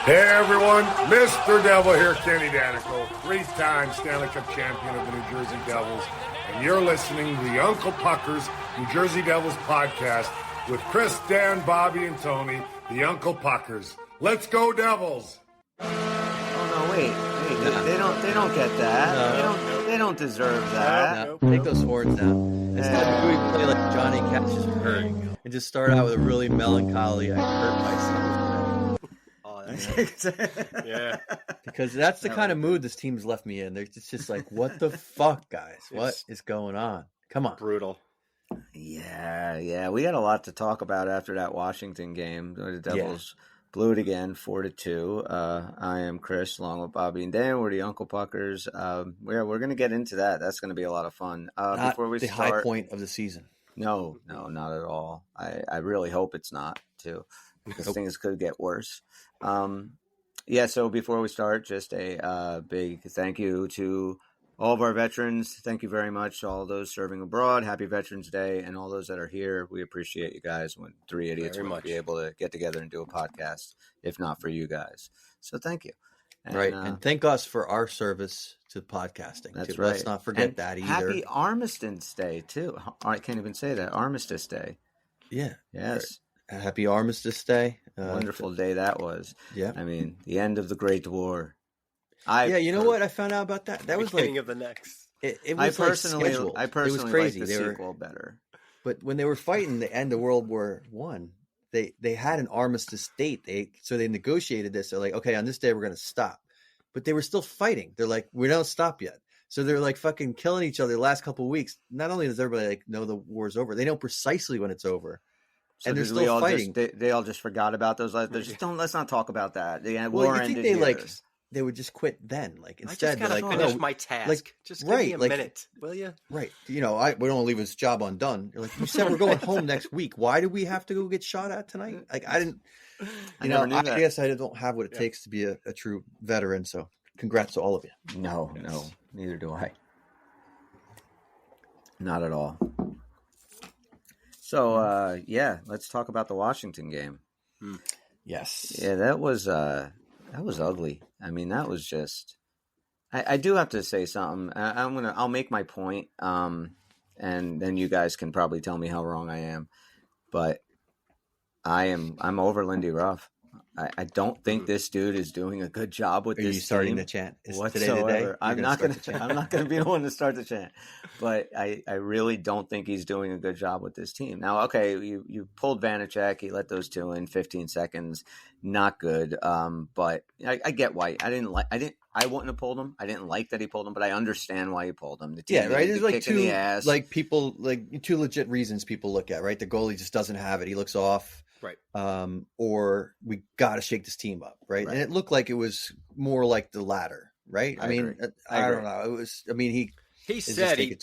Hey everyone, Mr. Devil here, Kenny Danico, 3-time Stanley Cup champion of the New Jersey Devils, and you're listening to the Uncle Puckers New Jersey Devils podcast with Chris, Dan, Bobby, and Tony, the Uncle Puckers. Let's go Devils! Oh no, wait, they don't get that. They don't deserve that. No, take those horns down. It's not we play like Johnny Cash's Hurt and just start out with a really melancholy, I hurt myself. Yeah, because that's the kind of mood this team's left me in. It's just like, what the fuck, guys? What is going on? Come on, brutal. Yeah. We got a lot to talk about after that Washington game. The Devils blew it again, 4-2. I am Chris, along with Bobby and Dan. We're the Uncle Puckers. We're going to get into that. That's going to be a lot of fun. Before we start, high point of the season. No, not at all. I really hope it's not too, because things could get worse. So before we start, just a big thank you to all of our veterans. Thank you very much to all those serving abroad. Happy Veterans Day, and all those that are here. We appreciate you guys. When three idiots would be able to get together and do a podcast, if not for you guys. So thank you. And thank us for our service to podcasting. That's right. Let's not forget that either. Happy Armistice Day too. I can't even say that. Armistice Day. Yeah. Yes. Happy Armistice Day. Wonderful day that was. Yeah. I mean, the end of the Great War. You know what I found out about that? That was beginning of the next. It was scheduled. I personally it was crazy. like the sequel better. But when they were fighting the end of World War I, they had an armistice date. So they negotiated this. They're like, okay, on this day we're going to stop. But they were still fighting. They're like, we don't stop yet. So they're like fucking killing each other the last couple of weeks. Not only does everybody like know the war's over, they know precisely when it's over. So and they're still fighting. They all just forgot about those lives. Let's not talk about that. War ended years. They would just quit then. Like instead, I just gotta finish my task. Just give me a minute, will you? Right. We don't leave his job undone. You're like, you said we're going home next week. Why do we have to go get shot at tonight? Like I didn't. I guess I don't have what it takes to be a true veteran. So congrats to all of you. No, neither do I. Not at all. So let's talk about the Washington game. Yes. Yeah, that was ugly. I mean, that was just. I do have to say something. I'll make my point, and then you guys can probably tell me how wrong I am. But I'm over Lindy Ruff. I don't think this dude is doing a good job with this team. Are you starting the chant? Is whatsoever. Today the day? I'm not going to be the one to start the chant. But I really don't think he's doing a good job with this team. Now, okay, you pulled Vanacek. He let those two in 15 seconds. Not good. But I get why. I wouldn't have pulled him. I didn't like that he pulled him, but I understand why he pulled him. The team right. There's like two legit reasons people look at, right? The goalie just doesn't have it. He looks off. Right. Or we got to shake this team up. Right. And it looked like it was more like the latter. Right. I mean, I don't know. It was, he said he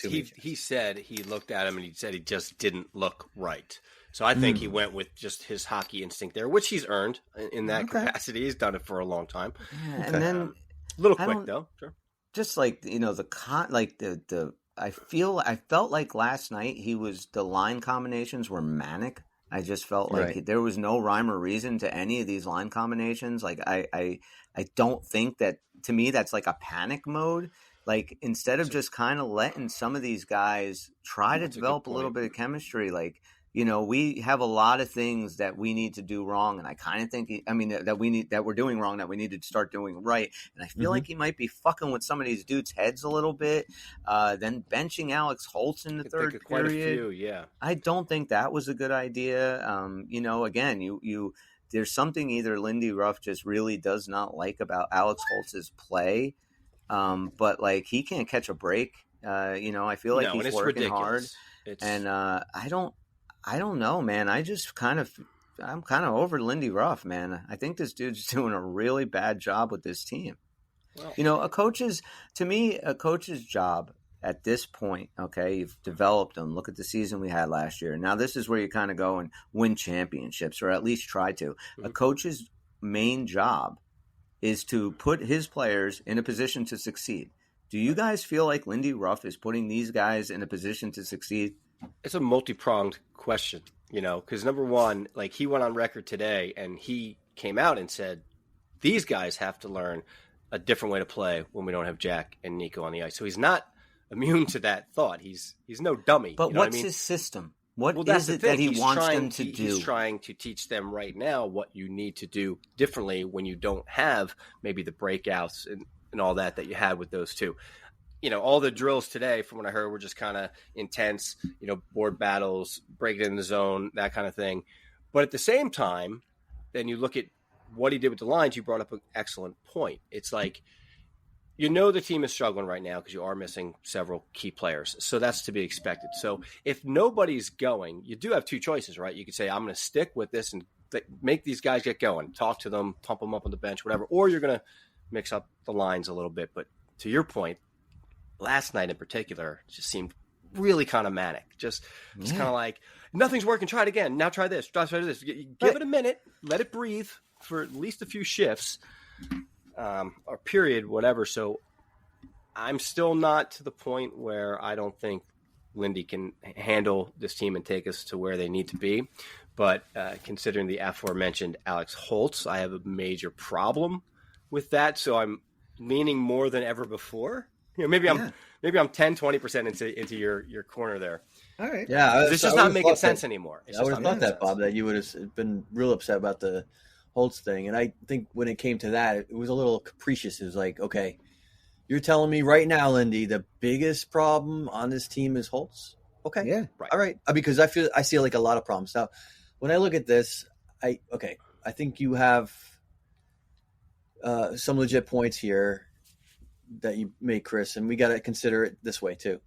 looked at him and he said he just didn't look right. So I think he went with just his hockey instinct there, which he's earned in that capacity. He's done it for a long time. Yeah, and then a little quick though. Sure. Just like, I felt like last night the line combinations were manic. I just felt like there was no rhyme or reason to any of these line combinations. Like I don't think that, to me, that's like a panic mode. Like instead of just kind of letting some of these guys try to develop a little bit of chemistry, like, we have a lot of things that we need to do wrong. And I kind of think, that we're doing wrong, that we need to start doing right. And I feel like he might be fucking with some of these dudes' heads a little bit. Then benching Alex Holtz in the third period. Quite a few, yeah. I don't think that was a good idea. Again, there's something either Lindy Ruff just really does not like about Alex Holtz's play. But like, he can't catch a break. I feel like he's working ridiculous. Hard. I don't know, man. I'm kind of over Lindy Ruff, man. I think this dude's doing a really bad job with this team. Well, a coach's job at this point, okay, you've developed them. Look at the season we had last year. Now this is where you kind of go and win championships, or at least try to. Mm-hmm. A coach's main job is to put his players in a position to succeed. Do you guys feel like Lindy Ruff is putting these guys in a position to succeed? It's a multi-pronged question, because number one, like, he went on record today and he came out and said these guys have to learn a different way to play when we don't have Jack and Nico on the ice. So he's not immune to that thought. He's no dummy. But what's his system? What is it that he wants them to do? He's trying to teach them right now what you need to do differently when you don't have maybe the breakouts and all that you had with those two. All the drills today, from what I heard, were just kind of intense, board battles, break it in the zone, that kind of thing. But at the same time, then you look at what he did with the lines, you brought up an excellent point. It's like, the team is struggling right now because you are missing several key players. So that's to be expected. So if nobody's going, you do have two choices, right? You could say, I'm going to stick with this and make these guys get going, talk to them, pump them up on the bench, whatever. Or you're going to mix up the lines a little bit. But to your point, last night in particular just seemed really kind of manic. Just kind of like, nothing's working, try it again. Now try this, try this. Give it a minute, let it breathe for at least a few shifts. Or period, whatever. So I'm still not to the point where I don't think Lindy can handle this team and take us to where they need to be. But considering the aforementioned Alex Holtz, I have a major problem with that. So I'm leaning more than ever before. Maybe I'm 10-20% into your corner there. All right. Yeah, it's just not making sense anymore. I would have thought that, Bob, that you would have been real upset about the Holtz thing. And I think when it came to that, it was a little capricious. It was like, okay, you're telling me right now, Lindy, the biggest problem on this team is Holtz? Okay. Yeah. Right. All right. Because I see like a lot of problems. Now, when I look at this, I think you have some legit points here that you make, Chris, and we got to consider it this way too.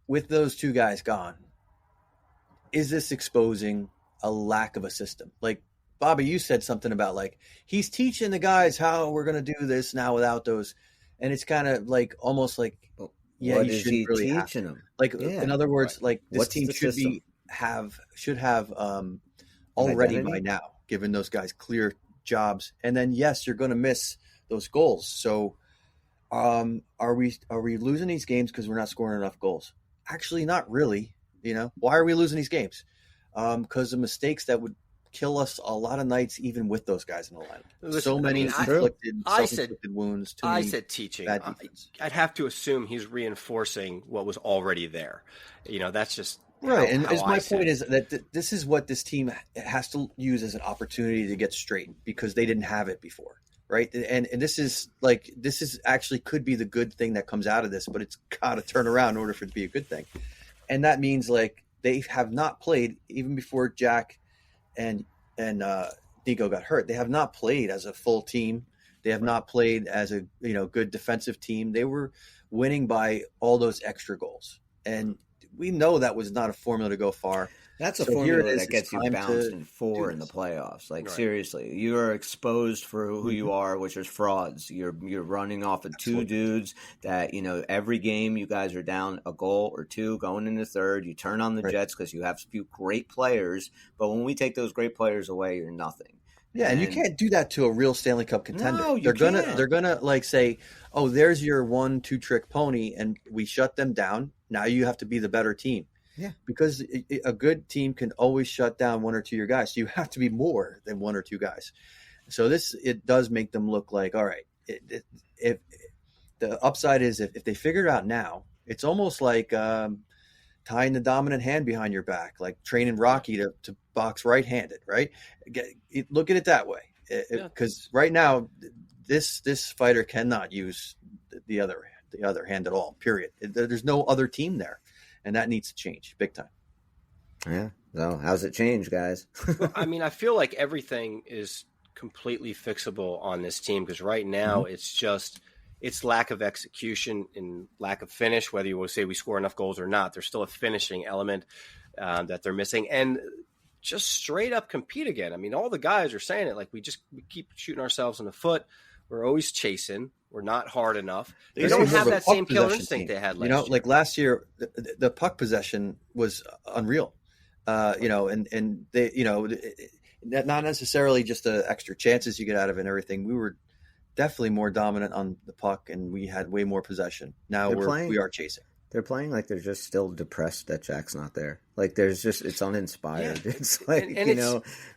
With those two guys gone, is this exposing a lack of a system? Like, Bobby, you said something about like he's teaching the guys how we're going to do this now without those, and it's kind of like almost like, yeah, what you is shouldn't he really teaching have them? like in other words, like this What's team the should system? have already identity? by now given those guys clear jobs, and then yes, you're going to miss those goals. So, are we losing these games because we're not scoring enough goals? Actually, not really. Why are we losing these games? Because of mistakes that would kill us a lot of nights, even with those guys in the lineup. Listen, so many self-inflicted wounds. I said teaching. I'd have to assume he's reinforcing what was already there. That's just right. And how my point is that this is what this team has to use as an opportunity to get straight because they didn't have it before. Right. And this is actually could be the good thing that comes out of this, but it's got to turn around in order for it to be a good thing. And that means like they have not played even before Jack and Nico got hurt. They have not played as a full team. They have not played as a good defensive team. They were winning by all those extra goals. And we know that was not a formula to go far. That's a formula that gets you bounced in 4 in the playoffs. Like, seriously, you are exposed for who you are, which is frauds. You're running off of two dudes that, every game you guys are down a goal or two going into third. You turn on the Jets because you have a few great players. But when we take those great players away, you're nothing. Yeah, and you can't do that to a real Stanley Cup contender. No, they're gonna like say, "Oh, there's your 1-2 trick pony," and we shut them down. Now you have to be the better team. Yeah, because a good team can always shut down 1 or 2 of your guys. So you have to be more than 1 or 2 guys. So it does make them look like, all right. If the upside is if they figure it out now, it's almost like tying the dominant hand behind your back, like training Rocky to box right-handed, right? Look at it that way, because right now this fighter cannot use the other hand at all. Period. There's no other team there. And that needs to change big time. Yeah. So how's it change, guys? Well, I mean, I feel like everything is completely fixable on this team because right now it's lack of execution and lack of finish, whether you want to say we score enough goals or not. There's still a finishing element that they're missing. And just straight up compete again. I mean, all the guys are saying it. Like we keep shooting ourselves in the foot. We're always chasing. We're not hard enough. They don't have that same killer instinct they had last year. Like last year, the puck possession was unreal. And they, not necessarily just the extra chances you get out of it and everything. We were definitely more dominant on the puck, and we had way more possession. Now we are chasing. they're playing like they're just still depressed that Jack's not there. Like it's uninspired. Yeah. It's like,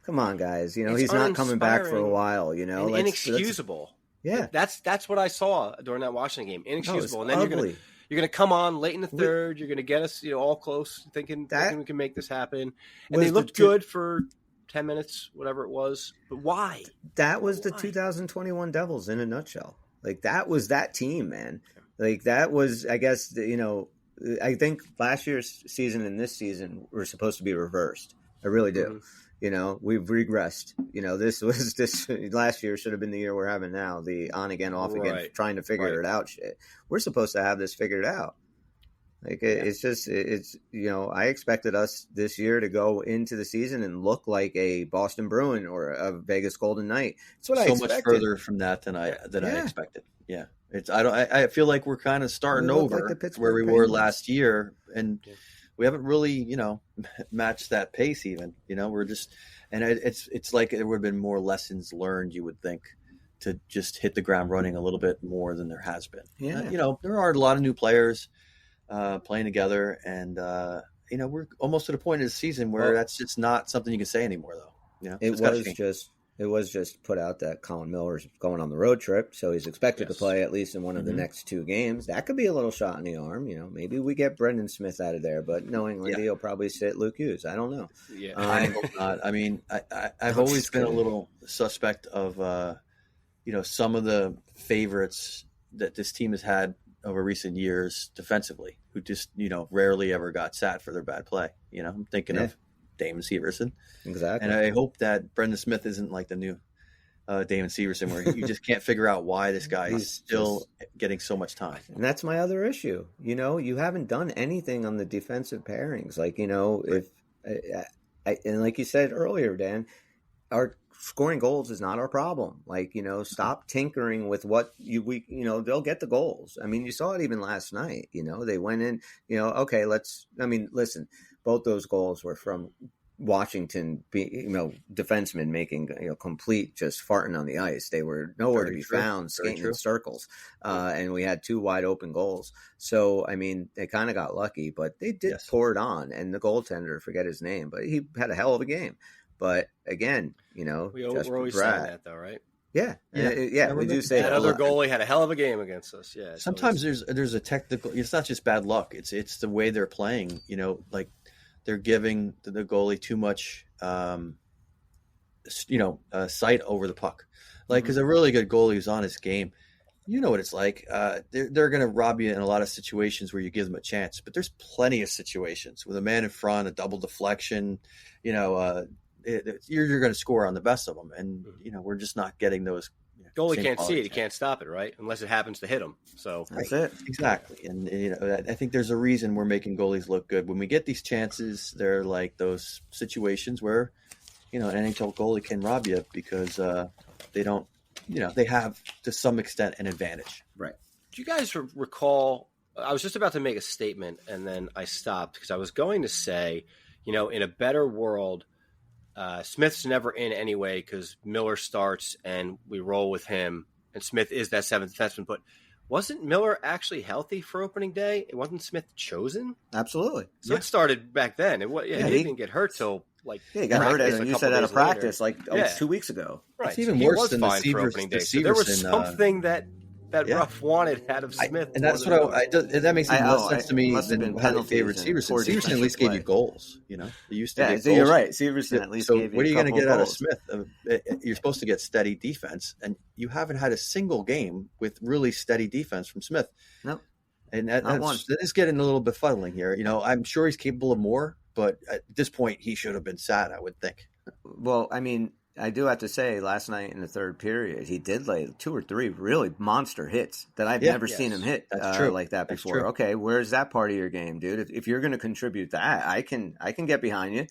come on, guys. He's not coming back for a while, And inexcusable. Yeah. That's what I saw during that Washington game. Inexcusable. And then you're going to come on late in the third. You're going to get us, all close, thinking we can make this happen. And they looked good for 10 minutes, whatever it was. But why? That was the 2021 Devils in a nutshell. Like, that was that team, man. Like, that was, I guess, I think last year's season and this season were supposed to be reversed. I really do. Mm-hmm. We've regressed. This last year should have been the year we're having now, the on again, off again, trying to figure it out shit. We're supposed to have this figured out. Like, it's I expected us this year to go into the season and look like a Boston Bruin or a Vegas Golden Knight. That's what I expected. So much further from that than I expected. Yeah. I feel like we're kind of starting over like where we were last year, and we haven't really, matched that pace even, we're just, and it's like there would have been more lessons learned, you would think, to just hit the ground running a little bit more than there has been. Yeah. There are a lot of new players playing together, and we're almost to the point of the season where that's just not something you can say anymore, though. It was just put out that Colin Miller's going on the road trip, so he's expected to play at least in one of the next 2 games. That could be a little shot in the arm. Maybe we get Brendan Smith out of there, but knowing Lindy will probably sit Luke Hughes. I don't know. Yeah, I hope not. I mean, I've always been a little suspect of, some of the favorites that this team has had over recent years defensively, who just, rarely ever got sat for their bad play. I'm thinking of Damon Severson. Exactly. And I hope that Brendan Smith isn't like the new Damon Severson, where you just can't figure out why this guy is still getting so much time. And that's my other issue. You haven't done anything on the defensive pairings. Like, and like you said earlier, Dan, our scoring goals is not our problem. Like, stop tinkering with what they'll get the goals. I mean, you saw it even last night. They went in, okay, listen, both those goals were from Washington, defensemen making complete just farting on the ice. They were nowhere to be found, skating in circles, and we had 2 wide open goals. So I mean, they kind of got lucky, but they did pour it on. And the goaltender, forget his name, but he had a hell of a game. But again, we're always saying that, though, right? Yeah. We do say that other goalie had a hell of a game against us. Yeah. Sometimes there's a technical. It's not just bad luck. It's the way they're playing. Like they're giving the goalie too much, sight over the puck. Like, because a really good goalie who's on his game, you know what it's like. They're going to rob you in a lot of situations where you give them a chance. But there's plenty of situations with a man in front, a double deflection. You're going to score on the best of them, and we're just not getting those. Goalie can't see it; he can't stop it, right? Unless it happens to hit him. So that's it, exactly. And I think there's a reason we're making goalies look good when we get these chances. They're like those situations where an NHL goalie can rob you because they don't. They have to some extent an advantage. Right. Do you guys recall? I was just about to make a statement, and then I stopped because I was going to say, in a better world. Smith's never in anyway because Miller starts and we roll with him, and Smith is that 7th defenseman. But wasn't Miller actually healthy for opening day? It wasn't Smith chosen? Absolutely. So it started back then. He didn't get hurt till he got hurt, as you said, out of practice 2 weeks ago. Right. It's even worse than the opening day. So there was something that Ruff wanted out of Smith. And that's what that makes even less sense to me than how they favored Severson. Severson at least gave you goals. They used to get goals. You're right. Severson at least gave you what are you going to get out of Smith? You're supposed to get steady defense, and you haven't had a single game with really steady defense from Smith. No. And that is getting a little befuddling here. I'm sure he's capable of more, but at this point, he should have been sat, I would think. Well, I mean, I do have to say, last night in the third period, he did lay 2 or 3 really monster hits that I've never seen him hit like that before. Okay, where's that part of your game, dude? If you're going to contribute that, I can get behind you,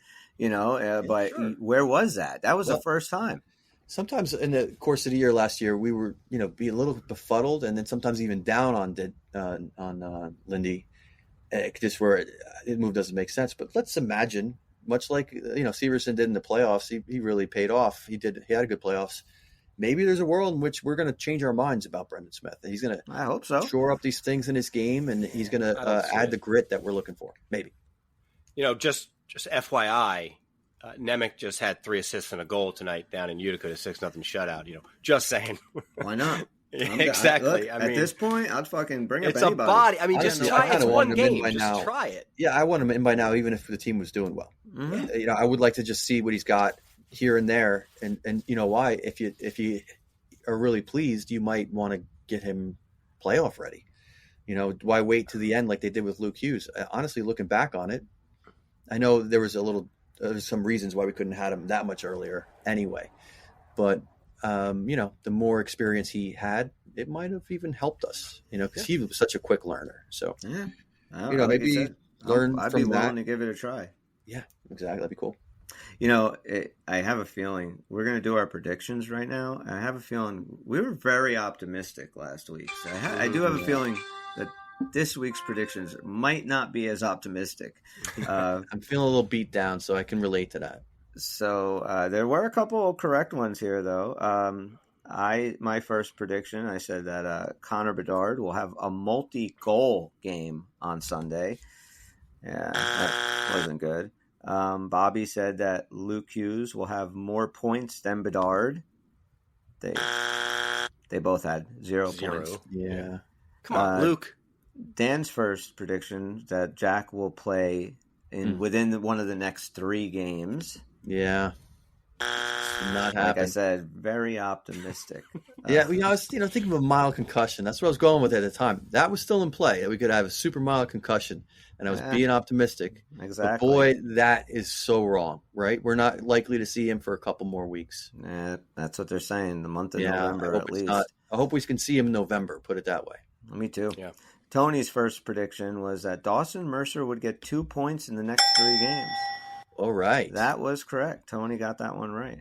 but where was that? That was the first time. Sometimes in the course of the year last year, we were, be a little befuddled, and then sometimes even down on Lindy, just where his move doesn't make sense. But let's imagine. Much like Severson did in the playoffs, he really paid off. He had a good playoffs. maybe there's a world in which we're going to change our minds about Brendan Smith. And he's going to, I hope so, shore up these things in his game, and he's going to add the grit that we're looking for. Maybe. Just FYI, Nemec just had 3 assists and a goal tonight down in Utica, to 6-0 shutout. Just saying. Why not? Exactly. At this point, I'd fucking bring up it's anybody. a body. I mean, just try it. It's one game. Just try it. Yeah, I want him in by now, even if the team was doing well. Mm-hmm. I would like to just see what he's got here and there, and you know why? If you are really pleased, you might want to get him playoff ready. Why wait to the end like they did with Luke Hughes? Honestly, looking back on it, I know there was some reasons why we couldn't have had him that much earlier anyway, but. The more experience he had, it might have even helped us, because he was such a quick learner. So, maybe learn I'd from be willing that. to give it a try. Yeah, exactly. That'd be cool. I have a feeling we're going to do our predictions right now. I have a feeling we were very optimistic last week. So I do have a feeling that this week's predictions might not be as optimistic. I'm feeling a little beat down, so I can relate to that. So there were a couple correct ones here, though. My first prediction, I said that Connor Bedard will have a multi-goal game on Sunday. Yeah, that wasn't good. Bobby said that Luke Hughes will have more points than Bedard. They both had 0 points. Yeah. Come on, Luke. Dan's first prediction that Jack will play within one of the next 3 games. Yeah. Not happening. Like I said, very optimistic. I was thinking of a mild concussion. That's what I was going with at the time. That was still in play. We could have a super mild concussion, and I was being optimistic. Exactly. But boy, that is so wrong, right? We're not likely to see him for a couple more weeks. That's what they're saying. The month of November, at least. I hope we can see him in November. Put it that way. Me too. Yeah. Tony's first prediction was that Dawson Mercer would get 2 points in the next 3 games. All right. That was correct. Tony got that one right.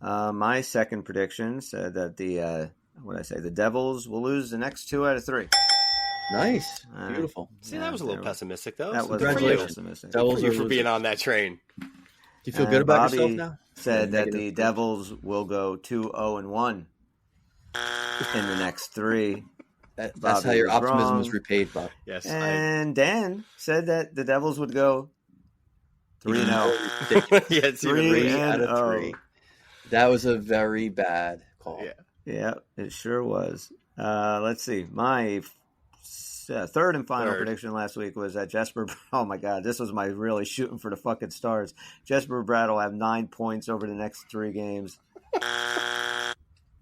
My second prediction said that the Devils will lose the next 2 out of 3. Nice. Beautiful. See, that was a little pessimistic, though. That was Congratulations. pessimistic. Thank you for being on that train. Do you feel good about Bobby yourself now? Said that the Devils will go 2-0-1 in the next 3. That's how your optimism was repaid, Bob. Yes. And Dan said that the Devils would go 3-0. Yeah, 3 out of 3. That was a very bad call. Yeah, it sure was. Let's see. My third and final prediction last week was that Jesper. Oh my God, this was my really shooting for the fucking stars. Jesper Bratt will have 9 points over the next 3 games.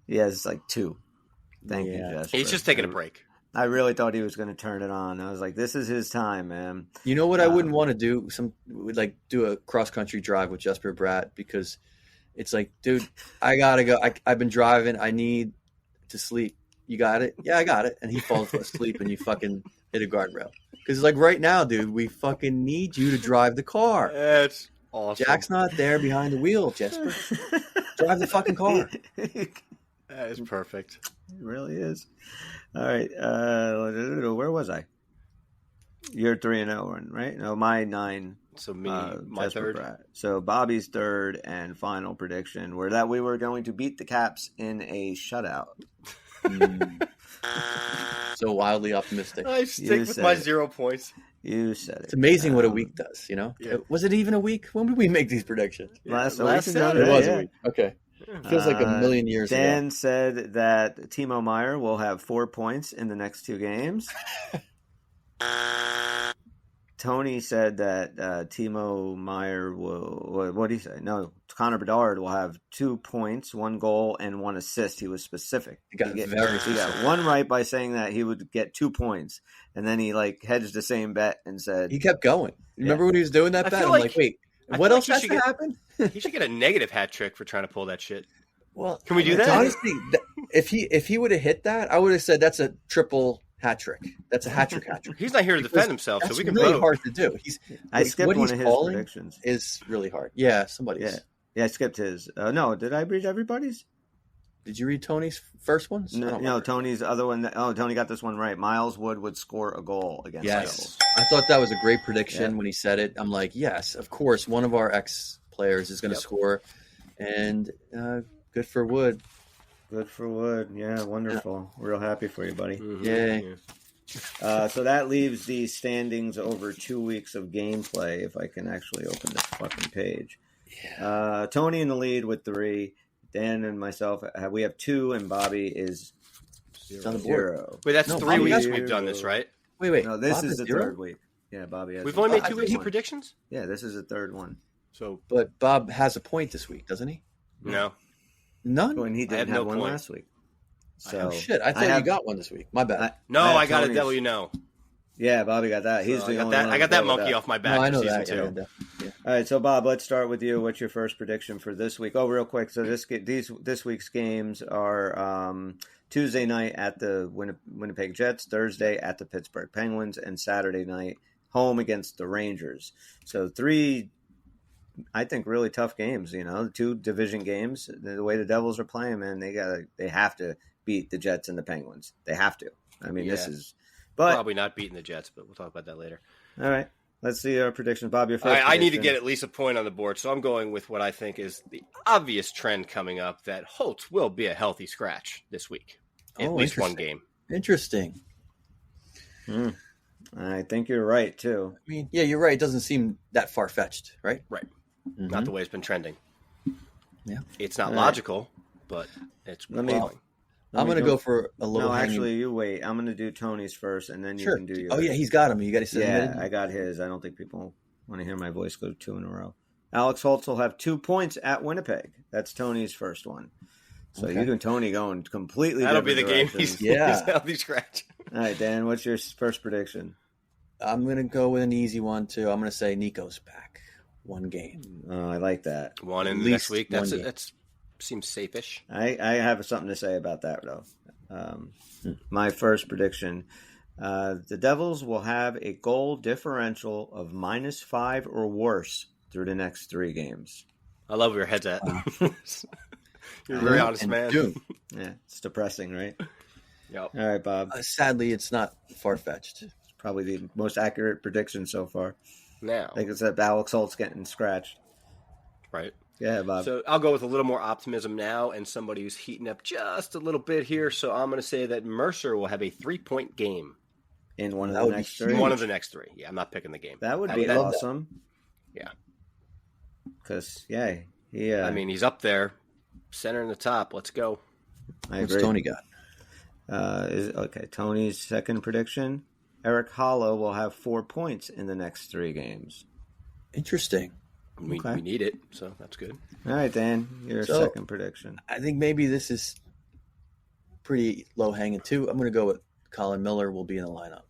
He has 2. Thank you, Jesper. He's just taking a break. I really thought he was going to turn it on. I was like, this is his time, man. You know what I wouldn't want to do? Do a cross-country drive with Jesper Bratt, because it's like, dude, I got to go. I've been driving. I need to sleep. You got it? Yeah, I got it. And he falls asleep and you fucking hit a guardrail. Because right now, dude, we fucking need you to drive the car. That's awesome. Jack's not there behind the wheel, Jesper. Drive the fucking car. That is perfect. It really is. All right. Where was I? You're 3-0, right? No, my 9. So my third. Pratt. So Bobby's third and final prediction were that we were going to beat the Caps in a shutout. So wildly optimistic. I stick with my 0 points. You said it. It's amazing what a week does, Yeah. Was it even a week? When did we make these predictions? Last Saturday. It was a week. Okay. Feels like a million years Dan ago. said that Timo Meier will have 4 points in the next 2 games. Tony said that Timo Meier will. What did he say? No, Connor Bedard will have 2 points, 1 goal, and 1 assist. He was specific. He got one right by saying that he would get 2 points, and then he hedged the same bet and said he kept going. Remember when he was doing that bet? I'm like, wait, what else has to happen? He should get a negative hat trick for trying to pull that shit. Well, can we do that? Honestly, if he would have hit that, I would have said that's a triple hat trick. That's a hat trick. He's not here to defend himself, so we can really vote. Hard to do. I skipped one of his predictions. Is really hard. Yeah, somebody's. Yeah, I skipped his. No, did I read everybody's? Did you read Tony's first ones? No, Tony's other one. Tony got this one right. Miles Wood would score a goal against the Devils. I thought that was a great prediction when he said it. I'm like, yes, of course, one of our ex-players is going to score, and good for Wood. Good for Wood. Yeah, wonderful. Yeah. Real happy for you, buddy. Mm-hmm. Yay. So that leaves the standings over 2 weeks of gameplay, if I can actually open this fucking page. Yeah. Tony in the lead with 3. Dan and myself, we have 2, and Bobby is 0. Wait, that's 3 weeks we've done this, right? Wait. No, this is the 3rd week. Yeah, Bobby has. We've only made 2 weeks of predictions? Yeah, this is the 3rd one. But Bob has a point this week, doesn't he? No. None? When he didn't have one point last week. So shit! I thought you got one this week. My bad. I got a devil, Yeah, Bobby got that. He's the only one. I got that monkey off my back. No, I know that. Yeah. All right, so Bob, let's start with you. What's your first prediction for this week? Oh, real quick. So this week's games are Tuesday night at the Winnipeg Jets, Thursday at the Pittsburgh Penguins, and Saturday night home against the Rangers. So 3, I think, really tough games. 2 division games. The way the Devils are playing, man, they have to beat the Jets and the Penguins. They have to. I mean, this is probably not beating the Jets, but we'll talk about that later. All right. Let's see our predictions. Bob, your first I need to get at least a point on the board, so I'm going with what I think is the obvious trend coming up, that Holtz will be a healthy scratch this week. At least one game. Interesting. I think you're right, too. I mean, yeah, you're right. It doesn't seem that far-fetched, right? Right. Mm-hmm. Not the way it's been trending. Yeah. It's not logical, but it's going. I'm going to go for a little. No, actually, you wait. I'm going to do Tony's first, and then you can do yours. Oh, yeah, he's got him. You got to say. Yeah, I got his. I don't think people want to hear my voice go 2 in a row. Alex Holtz will have 2 points at Winnipeg. That's Tony's first one. So you and Tony going completely. That'll be the game. He's healthy scratch. All right, Dan. What's your first prediction? I'm going to go with an easy one too. I'm going to say Nico's back. 1 game. Oh, I like that. One in the next week. That seems safe-ish. I have something to say about that, though. My first prediction, the Devils will have a goal differential of -5 or worse through the next 3 games. I love where your head's at. You're a very honest man. Yeah, it's depressing, right? Yep. All right, Bob. Sadly, it's not far-fetched. It's probably the most accurate prediction so far. Now, like I said, Alex Holtz getting scratched. Right. Yeah, Bob. So I'll go with a little more optimism now, and somebody who's heating up just a little bit here. So I'm going to say that Mercer will have a 3-point game in one of the next 3. One of the next 3. Yeah, I'm not picking the game. That would be awesome. Yeah. Because he. I mean, he's up there, center in the top. Let's go. What's Tony got? Tony's second prediction. Eric Hollow will have 4 points in the next 3 games. Interesting. We need it, so that's good. All right, Dan, your second prediction. I think maybe this is pretty low-hanging, too. I'm going to go with Colin Miller will be in the lineup.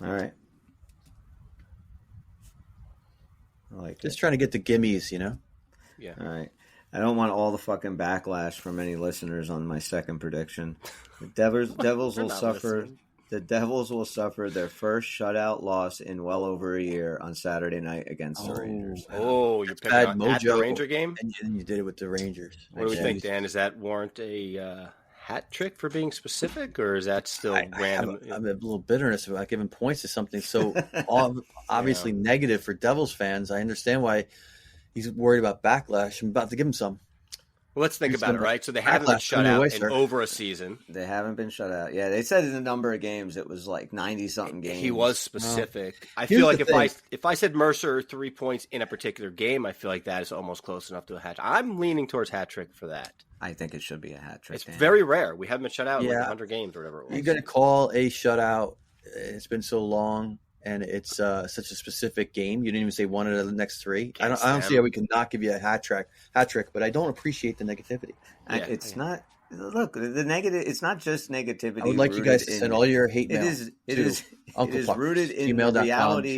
All right. I like Just trying to get the gimmies, Yeah. All right. I don't want all the fucking backlash from any listeners on my second prediction. The Devils will suffer. Listening. The Devils will suffer their first shutout loss in well over a year on Saturday night against the Rangers. Oh, you're picking on at the Ranger game? And you did it with the Rangers. What do we think, Dan? Does that warrant a hat trick for being specific, or is that still random? I have a little bitterness about giving points to something so obviously negative for Devils fans. I understand why he's worried about backlash. I'm about to give him some. Well, let's think about it, right? So they haven't been shut out in over a season. They haven't been shut out. Yeah, they said in the number of games it was like 90-something games. He was specific. I feel like if I said Mercer 3 points in a particular game, I feel like that is almost close enough to a hat trick. I'm leaning towards hat trick for that. I think it should be a hat trick. It's very rare. We haven't been shut out in like 100 games or whatever it was. You're going to call a shutout. It's been so long. And it's such a specific game. You didn't even say one of the next 3. I don't see how we can not give you a hat trick, but I don't approoappreciate the negativity. It's not. Look, the negative. It's not just negativity. I would like you guys to send all your hate mail. It is rooted in the reality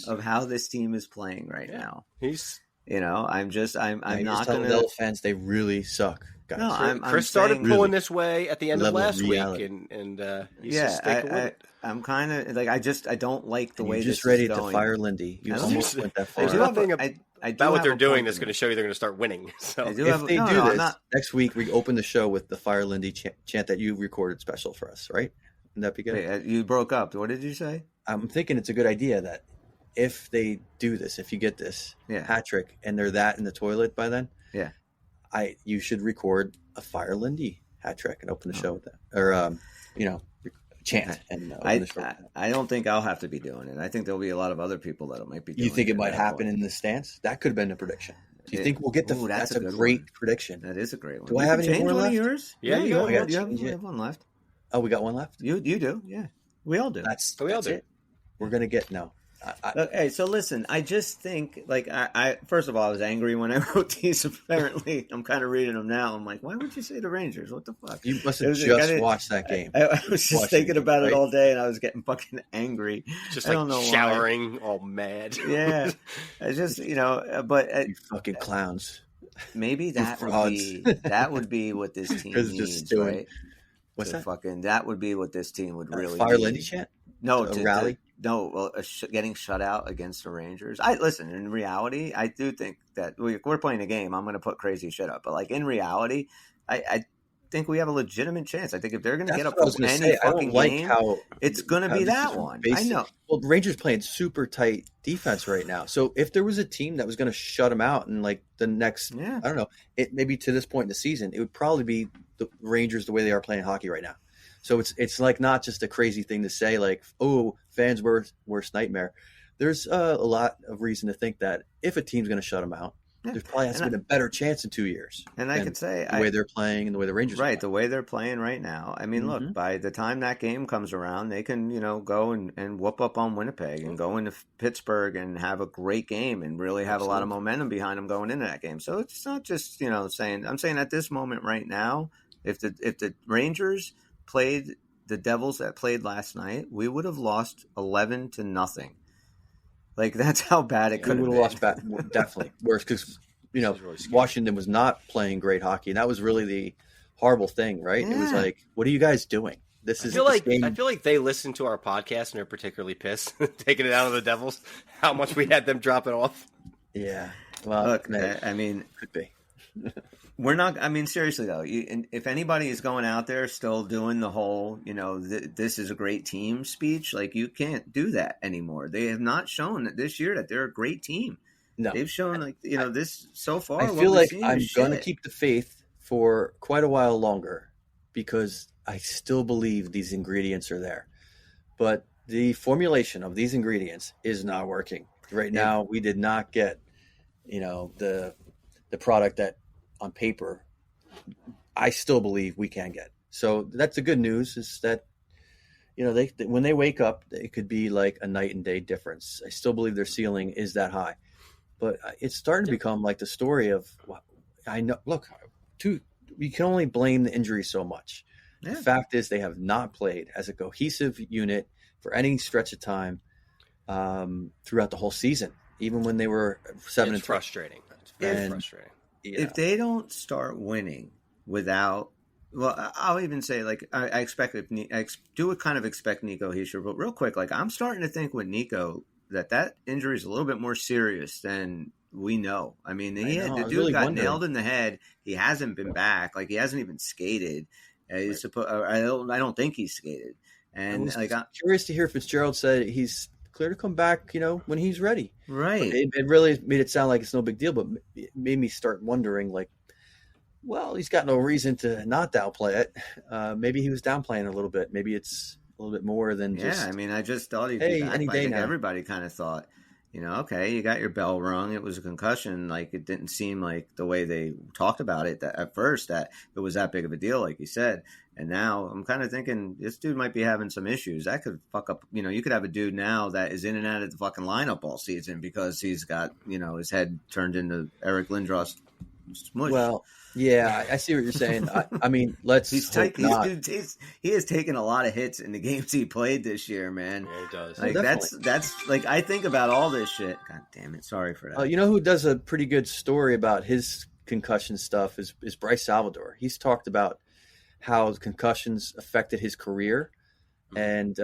of how this team is playing right now. He's. I'm not going to tell fans they really suck. Guys. No, Chris started pulling this way at the end of last week, and he's just sticking with it. I'm kind of like I don't like the way this is ready going. to fire Lindy. You almost went that far. There's nothing about what they're doing that's going to show you they're going to start winning. So if they do this next week, we open the show with the Fire Lindy chant that you recorded special for us, right? Wouldn't that be good? Wait, you broke up. What did you say? I'm thinking it's a good idea that if they do this, if you get this hat trick and they're that in the toilet by then, you should record a Fire Lindy hat trick and open the show with that, or chant and open the show. I don't think I'll have to be doing it. I think there'll be a lot of other people that might be doing it. You think it might happen in the stands? That could have been a prediction. Do you think we'll get that's a great prediction. That is a great one. Do I have any more left? Yours? Yeah, you have one left. Oh, we got one left? You do, yeah. We all do. We all do. It. We're going to get, Okay, so listen, I just think, like, I first of all, I was angry when I wrote these. Apparently, I'm kind of reading them now. I'm like, why would you say the Rangers? What the fuck? You must have just watched that game. I was just thinking about it all day, and I was getting fucking angry. Just like showering, all mad. Yeah, I just, but you fucking clowns. Maybe that would be what this team needs, right? What's that? That would be what this team would really Fire Lindy chant? No, to rally. Getting shut out against the Rangers. Listen. In reality, I do think that we're playing a game. I'm going to put crazy shit up, but like in reality, I think we have a legitimate chance. I think if they're going to get up for any fucking game, it's going to be that one. I know. Well, the Rangers playing super tight defense right now. So if there was a team that was going to shut them out in like the next, I don't know, maybe to this point in the season, it would probably be the Rangers the way they are playing hockey right now. So it's like not just a crazy thing to say like, oh, fans' worst nightmare. There's a lot of reason to think that if a team's going to shut them out, there probably has been a better chance in 2 years. And I could say the way they're playing and the way the Rangers are playing. The way they're playing right now. I mean, look, by the time that game comes around, they can, go and whoop up on Winnipeg and go into Pittsburgh and have a great game and really have a lot of momentum behind them going into that game. So it's not just, saying at this moment right now, if the Rangers played the Devils that played last night, we would have lost 11-0. Like that's how bad it could have been. We would have lost definitely worse because Washington was not playing great hockey, and that was really the horrible thing, right? Yeah. It was like, what are you guys doing? I feel like they listen to our podcast and they're particularly pissed, taking it out of the Devils. How much we had them drop it off. Yeah. Well, look, I mean, could be. We're not. I mean, seriously though, if anybody is going out there still doing the whole, this is a great team speech, like you can't do that anymore. They have not shown that this year that they're a great team. No, they've shown this so far. I feel like I'm going to keep the faith for quite a while longer because I still believe these ingredients are there, but the formulation of these ingredients is not working right now. We did not get, the product that on paper I still believe we can get. So that's the good news is that, when they wake up, it could be like a night and day difference. I still believe their ceiling is that high, but it's starting to become like the story of, I know, look, we can only blame the injury so much. Yeah. The fact is they have not played as a cohesive unit for any stretch of time throughout the whole season, even when they were 7-3. It's frustrating. It's very frustrating. If they don't start winning without, I'll even say I expect I do kind of expect Nico Hischier, but real quick, I'm starting to think with Nico that injury is a little bit more serious than we know. I mean, the dude got nailed in the head. He hasn't been back. He hasn't even skated. He's supposed. I don't think he's skated. And I'm curious to hear Fitzgerald said he's clear to come back, when he's ready. Right. It really made it sound like it's no big deal, but it made me start wondering, he's got no reason to not downplay it. Maybe he was downplaying a little bit. Maybe it's a little bit more than just. Yeah, I mean, I just thought he'd be back. Any day now. Everybody kind of thought, okay, you got your bell rung. It was a concussion. It didn't seem like the way they talked about it at first that it was that big of a deal, like you said. And now I'm kind of thinking this dude might be having some issues. That could fuck up. You could have a dude now that is in and out of the fucking lineup all season because he's got, his head turned into Eric Lindros smush. Well, yeah, I see what you're saying. I mean, he's tight. He has taken a lot of hits in the games he played this year, man. Yeah, he does. That's I think about all this shit. God damn it. Sorry for that. You know who does a pretty good story about his concussion stuff is Bryce Salvador. He's talked about how concussions affected his career. And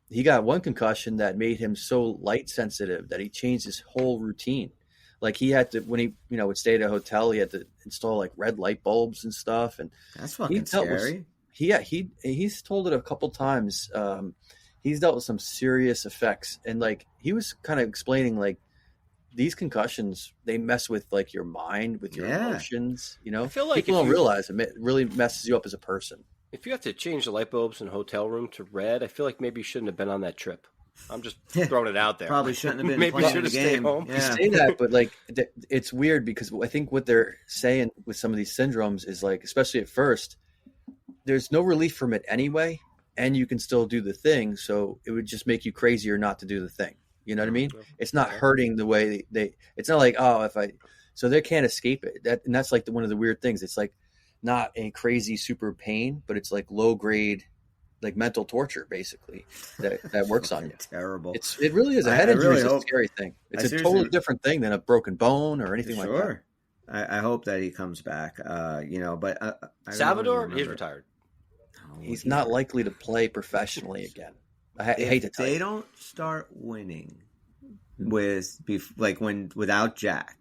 he got one concussion that made him so light sensitive that he changed his whole routine. He had to, when he, would stay at a hotel, he had to install red light bulbs and stuff. And that's fucking scary. He's told it a couple times. He's dealt with some serious effects. And he was kind of explaining these concussions, they mess with like your mind, with your emotions. You know, I feel like people don't realize it really messes you up as a person. If you have to change the light bulbs in a hotel room to red, I feel like maybe you shouldn't have been on that trip. I'm just throwing it out there. Probably shouldn't have been. Maybe you should have stayed home. Yeah. You say that, but like it's weird because I think what they're saying with some of these syndromes is like, especially at first, there's no relief from it anyway, and you can still do the thing. So it would just make you crazier not to do the thing. You know what I mean? It's not hurting the way it's not like, so they can't escape it. And that's like one of the weird things. It's like not a crazy super pain, but it's like low grade, like mental torture basically that works on you. Terrible. It really is. A head injury is a scary thing. It's a totally different thing than a broken bone or anything like that. I hope that he comes back. But Salvador, he's retired. He's not likely to play professionally again. I hate to tell you. They don't start winning without Jack.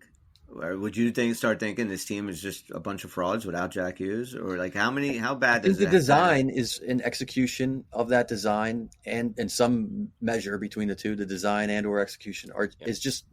Or would you start thinking this team is just a bunch of frauds without Jack Hughes? Or like how bad does the design is an execution of that design and in some measure between the two, the design and or execution is just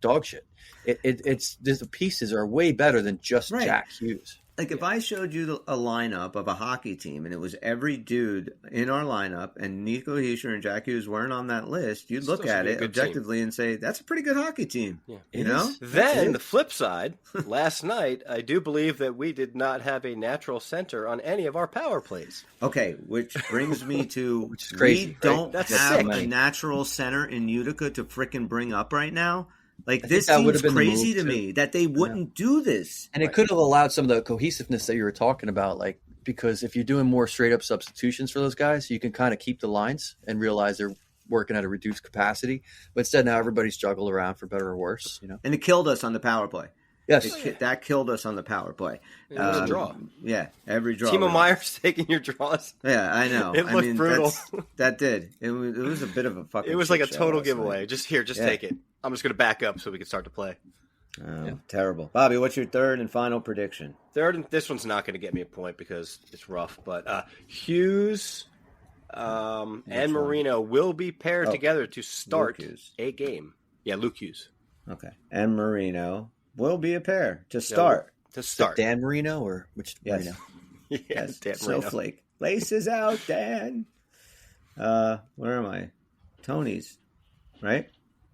dog shit. The pieces are way better than just Jack Hughes. Like if I showed you a lineup of a hockey team and it was every dude in our lineup and Nico Hischier and Jack Hughes weren't on that list, you'd look at it objectively and say, that's a pretty good hockey team. Yeah. You know? Then the flip side, last night, I do believe that we did not have a natural center on any of our power plays. Okay, which brings me to which is crazy, we don't have a natural center in Utica to frickin' bring up right now. Like this seems crazy to me that they wouldn't do this. And it could have allowed some of the cohesiveness that you were talking about, like because if you're doing more straight up substitutions for those guys, you can kind of keep the lines and realize they're working at a reduced capacity. But instead now everybody's juggled around for better or worse, you know. And it killed us on the power play. Yes. That killed us on the power play. It was a draw. Yeah, every draw. Timo Meyer's taking your draws. Yeah, I know. It looked brutal. That did. It was a bit of a fucking. It was like a total giveaway. Just take it. I'm just going to back up so we can start to play. Terrible. Bobby, what's your third and final prediction? This one's not going to get me a point because it's rough. But Hughes and Marino will be paired together to start a game. Yeah, Luke Hughes. Okay. And Marino will be a pair to start. Dan Marino or which Marino? Yes, Dan Marino. Snowflake. Laces out, Dan. Where am I? Tony's, right?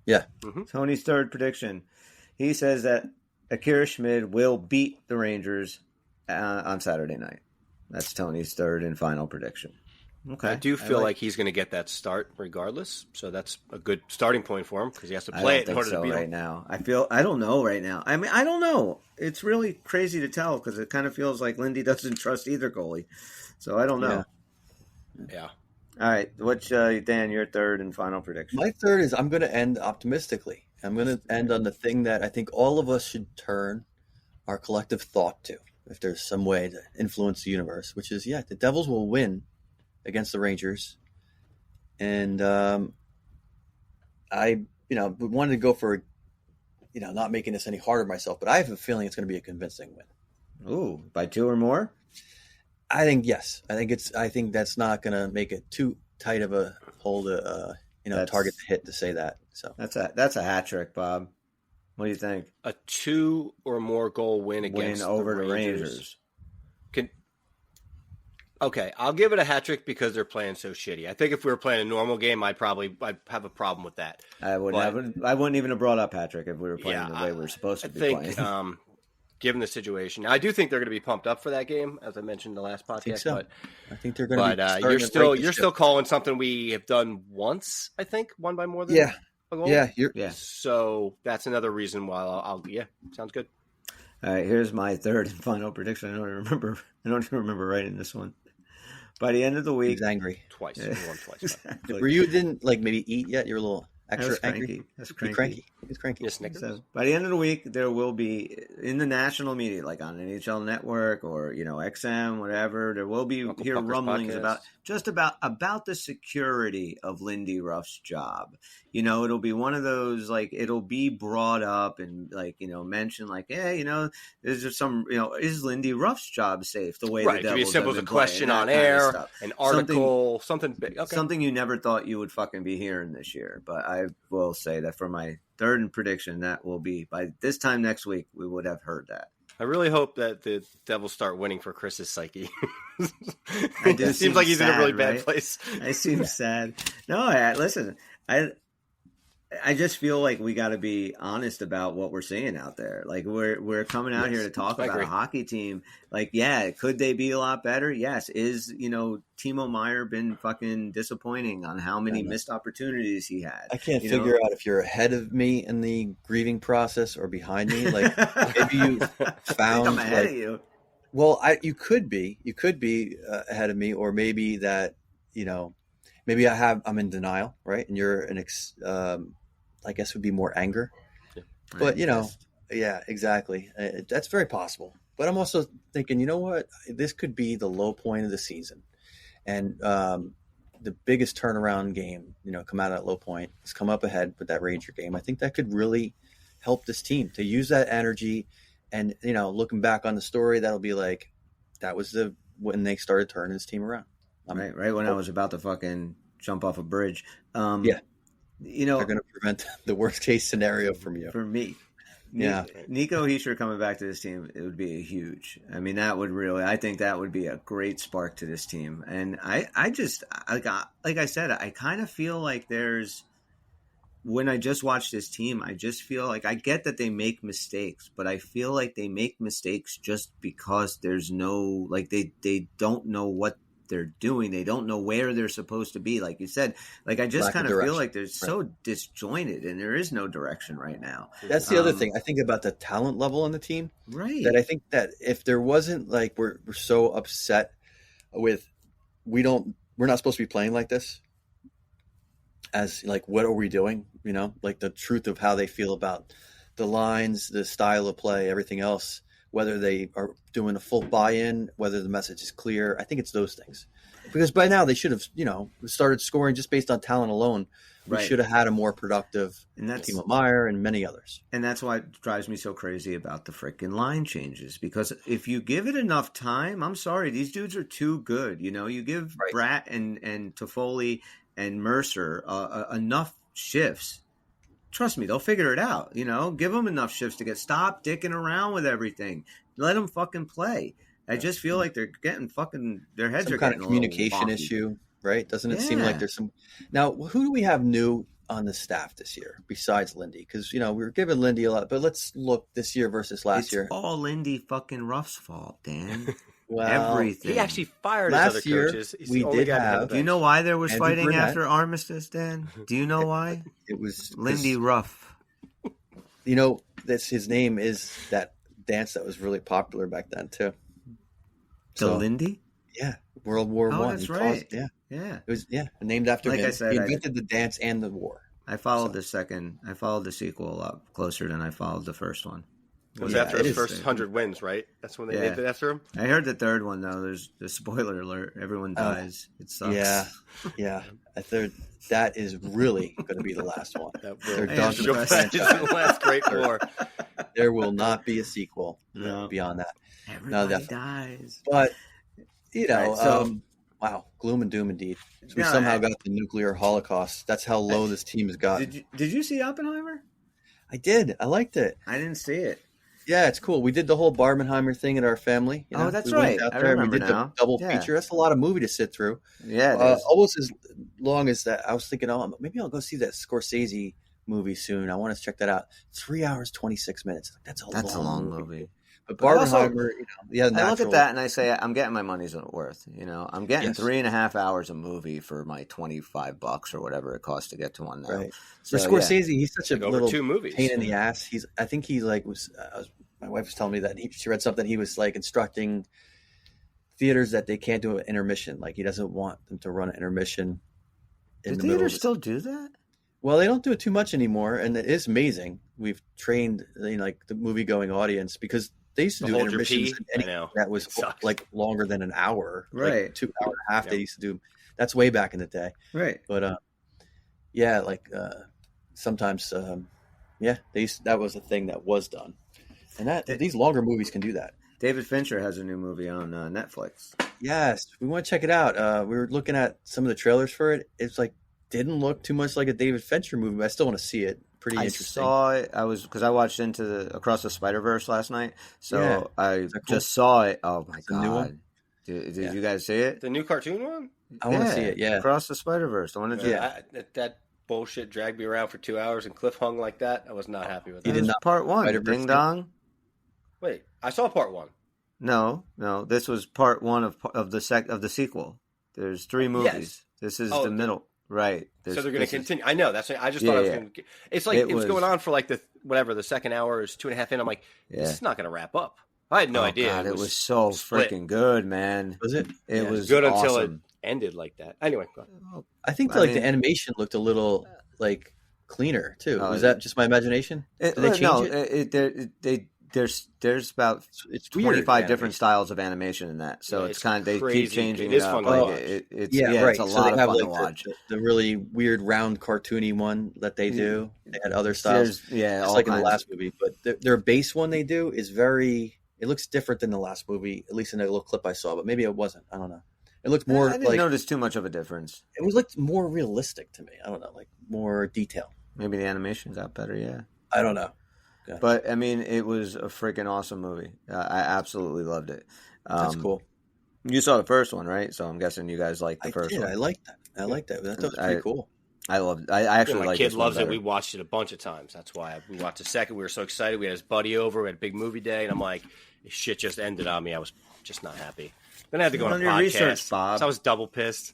Yeah. Mm-hmm. Tony's third prediction. He says that Akira Schmid will beat the Rangers on Saturday night. That's Tony's third and final prediction. Okay. I do feel like he's going to get that start regardless, so that's a good starting point for him because he has to play it in order to beat him. Now. I don't know right now. I mean, I don't know. It's really crazy to tell because it kind of feels like Lindy doesn't trust either goalie. So I don't know. Yeah. All right. What's Dan, your third and final prediction? My third is I'm going to end optimistically. I'm going to end on the thing that I think all of us should turn our collective thought to, if there's some way to influence the universe, which is, the Devils will win against the Rangers. And I wanted to go for, not making this any harder myself, but I have a feeling it's going to be a convincing win. Ooh, by 2 or more? I think yes. I think that's not going to make it too tight of a hole to target to hit to say that. So that's a hat trick, Bob. What do you think? A 2 or more goal win against over the Rangers. Okay, I'll give it a hat trick because they're playing so shitty. I think if we were playing a normal game, I'd have a problem with that. I wouldn't even have brought up Patrick if we were playing the way we're supposed to be playing. Given the situation, I do think they're going to be pumped up for that game, as I mentioned in the last podcast. I think they're going to. But you're still calling something we have done once. I think won by more than a goal. Yeah. So that's another reason why I'll sounds good. All right, here's my third and final prediction. I don't even remember writing this one. By the end of the week, he's angry twice. He won twice. Exactly. Were you didn't maybe eat yet? You're a little extra angry. That's cranky. He's cranky. Yes, Snickers. So by the end of the week, there will be in the national media, like on NHL Network or XM, whatever. There will be rumblings podcast. about the security of Lindy Ruff's job. It'll be one of those it'll be brought up and mentioned is there some is Lindy Ruff's job safe the way the Devils to be as simple as a question on air, an article, something big, something you never thought you would fucking be hearing this year, but I will say that for my third prediction, that will be by this time next week, we would have heard that. I really hope that the Devils start winning for Chris's psyche. It seems like he's in a really bad place. I seem sad. No, listen, I just feel like we got to be honest about what we're seeing out there. Like we're coming out here to talk about a hockey team. Like, yeah, could they be a lot better? Yes. Is, Timo Meier been fucking disappointing on how many missed opportunities he had? I can't figure out if you're ahead of me in the grieving process or behind me. Like maybe you found I'm ahead of you. Well, you could be ahead of me, or maybe that, maybe I'm in denial, right? And you're I guess would be more anger, but yeah, exactly. That's very possible. But I'm also thinking, you know what? This could be the low point of the season, and the biggest turnaround game. Come out at low point. Let's come up ahead with that Ranger game. I think that could really help this team to use that energy, and looking back on the story, that'll be like that was when they started turning this team around. Right when I was about to fucking jump off a bridge. Yeah. They're going to prevent the worst case scenario from you. For me. Yeah. Nico Hischier coming back to this team, it would be a huge. I mean, I think that would be a great spark to this team. And I just, like I said, I kind of feel like when I just watch this team, I just feel like I get that they make mistakes, but I feel like they make mistakes just because there's no, like they don't know what they're doing. They don't know where they're supposed to be. Like you said, like I just kind of feel like they're so disjointed and there is no direction right now. That's the other thing. I think about the talent level on the team. Right. That I think that if there wasn't like we're so upset with we're not supposed to be playing like this. As like what are we doing? Like the truth of how they feel about the lines, the style of play, everything else. Whether they are doing a full buy-in, whether the message is clear. I think it's those things. Because by now they should have, started scoring just based on talent alone. We should have had a more productive Timo Meier and many others. And that's why it drives me so crazy about the freaking line changes. Because if you give it enough time, I'm sorry, these dudes are too good. You give Bratt and Toffoli and Mercer enough shifts. Trust me, they'll figure it out. Give them enough shifts to stop dicking around with everything. Let them fucking play. I just feel like they're getting their heads are getting kind of communication issue, right? Doesn't it seem like there's some? Now, who do we have new on the staff this year besides Lindy? Because we were giving Lindy a lot, but let's look this year versus last year. It's all Lindy fucking Ruff's fault, Dan. Well, everything. He actually fired last his year. Other coaches. We did have. Do you know why there was Andrew fighting Burnett. after armistice, Dan? Do you know why? It was Lindy Ruff. That's his name is that dance that was really popular back then too. So Lindy? Yeah, World War I. That's right. Yeah. It was named after him. I said, he invented the dance and the war. I followed the sequel up closer than I followed the first one. It was after his first 100 wins, right? That's when they named it after him? I heard the third one, though. There's the spoiler alert. Everyone dies. It sucks. Yeah. I thought that is really going to be the last one. They're done with the last great war. There will not be a sequel beyond that. Everybody dies. But, wow, gloom and doom indeed. So we somehow got the nuclear holocaust. That's how low this team has gotten. Did you see Oppenheimer? I did. I liked it. I didn't see it. Yeah, it's cool. We did the whole Barbenheimer thing in our family. Oh, that's right. I remember we did the double feature. That's a lot of movie to sit through. Yeah, almost as long as that. I was thinking, maybe I'll go see that Scorsese movie soon. I want to check that out. 3 hours, 26 minutes. That's a long movie. But Barbenheimer, I look at that and I say, I'm getting my money's worth. I'm getting 3.5 hours a movie for my $25 or whatever it costs to get to one now. Right. So, for Scorsese, he's such a little 2 movies. pain in the ass. I think he was. My wife was telling me that she read something. He was like instructing theaters that they can't do an intermission. Like he doesn't want them to run an intermission. Do theaters still do that? Well, they don't do it too much anymore, and it is amazing. We've trained like the movie-going audience because they used to do intermissions that was like longer than an hour, right? Like 2 hours and a half. They used to do. That's way back in the day, right? But sometimes that was a thing that was done, and these longer movies can do that. David Fincher has a new movie on Netflix. Yes, we want to check it out. We were looking at some of the trailers for it. It's like didn't look too much like a David Fincher movie, but I still want to see it. Pretty interesting. I saw it. Because I watched Across the Spider-Verse last night, so I cool? just saw it. Oh my the new god! one? Did you guys see it? The new cartoon one? I want to see it. Yeah, Across the Spider-Verse. I want to. That bullshit dragged me around for 2 hours and cliff hung like that. I was not happy with that. You did not part one. Ding dong. Wait, I saw part one. No. This was part one of the sequel. There's 3 movies. Yes. This is the middle, right? So they're going to continue. I know that's. I just thought I was going to. It's like it was going on for like the second hour is 2.5 in. I'm like, this is not going to wrap up. I had no idea. God, it was so freaking good, man. Was it? It was good awesome. until it ended like that. Anyway, I think the animation looked a little like cleaner too. Was that just my imagination? Did they change it? There's about 25 different styles of animation in that, so it's kind of they keep changing it up. It's a lot of fun to watch. The really weird round cartoony one that they do. They had other styles, just like in the last movie. But their base one they do is very. It looks different than the last movie, at least in a little clip I saw. But maybe it wasn't. I don't know. It looked more. I didn't notice too much of a difference. It was looked more realistic to me. I don't know, like more detail. Maybe the animation got better. Yeah, I don't know. But I mean, it was a freaking awesome movie. I absolutely loved it. That's cool. You saw the first one, right? So I'm guessing you guys liked the first one. I liked that. That was pretty cool. I loved it. I actually my kid loves it. We watched it a bunch of times. That's why we watched the second. We were so excited. We had his buddy over. We had a big movie day, and I'm like, this shit just ended on me. I was just not happy. Then I had to go on a podcast. Research, Bob. So I was double pissed.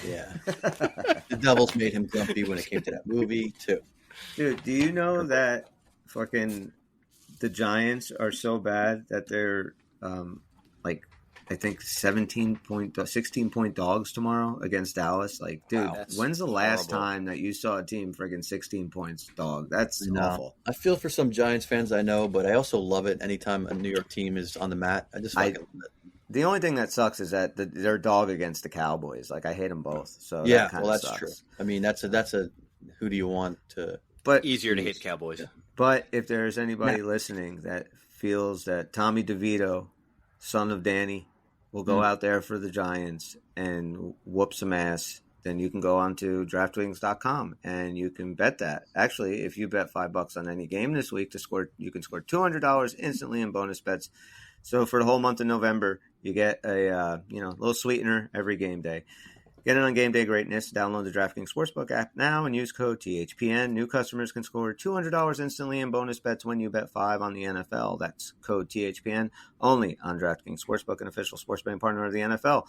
Yeah, the Devils made him grumpy when it came to that movie too. Dude, do you know that fucking the Giants are so bad that they're I think 16 point dogs tomorrow against Dallas? Like, dude, when's the last time that you saw a team friggin' 16 points dog? That's awful. I feel for some Giants fans I know, but I also love it anytime a New York team is on the mat. I just fucking love it. The only thing that sucks is that they're dog against the Cowboys. Like, I hate them both. So that's sucks. True. I mean, that's a who do you want to? But easier to hate the Cowboys. But if there's anybody listening that feels that Tommy DeVito, son of Danny, will go out there for the Giants and whoop some ass, then you can go on to DraftWings.com and you can bet that. Actually, if you bet $5 on any game this week you can score $200 instantly in bonus bets. So for the whole month of November, you get a little sweetener every game day. Get in on game day greatness. Download the DraftKings Sportsbook app now and use code THPN. New customers can score $200 instantly in bonus bets when you bet $5 on the NFL. That's code THPN only on DraftKings Sportsbook, an official sports betting partner of the NFL.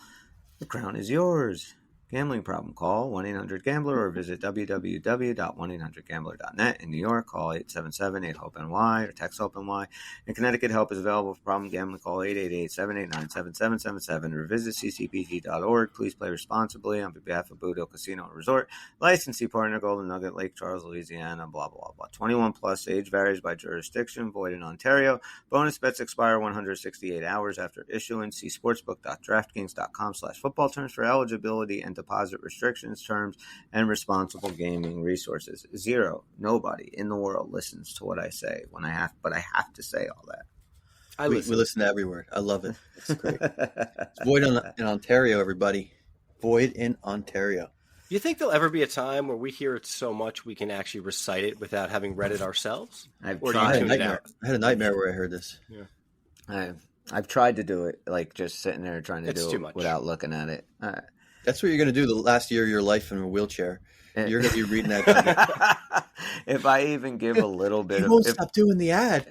The crown is yours. Gambling problem? Call 1-800-GAMBLER or visit www.1800gambler.net. In New York, call 877-8-HOPE-NY or text HOPE-NY. In Connecticut, help is available for problem gambling. Call 888-789-7777 or visit ccpg.org. Please play responsibly on behalf of Boot Hill Casino and Resort. Licensee partner, Golden Nugget, Lake Charles, Louisiana, blah, blah, blah. 21 plus, age varies by jurisdiction, void in Ontario. Bonus bets expire 168 hours after issuance. See sportsbook.draftkings.com/football terms for eligibility and deposit restrictions, terms, and responsible gaming resources. Nobody in the world listens to what I say but I have to say all that. We listen to every word. I love it. It's great. It's void in Ontario, everybody. Void in Ontario. Do you think there'll ever be a time where we hear it so much we can actually recite it without having read it ourselves? I had a nightmare where I heard this. Yeah. I've tried to do it, like just sitting there trying to do it without looking at it. That's what you're going to do the last year of your life in a wheelchair. You're going to be reading that. If I even give a little bit you won't stop doing the ad.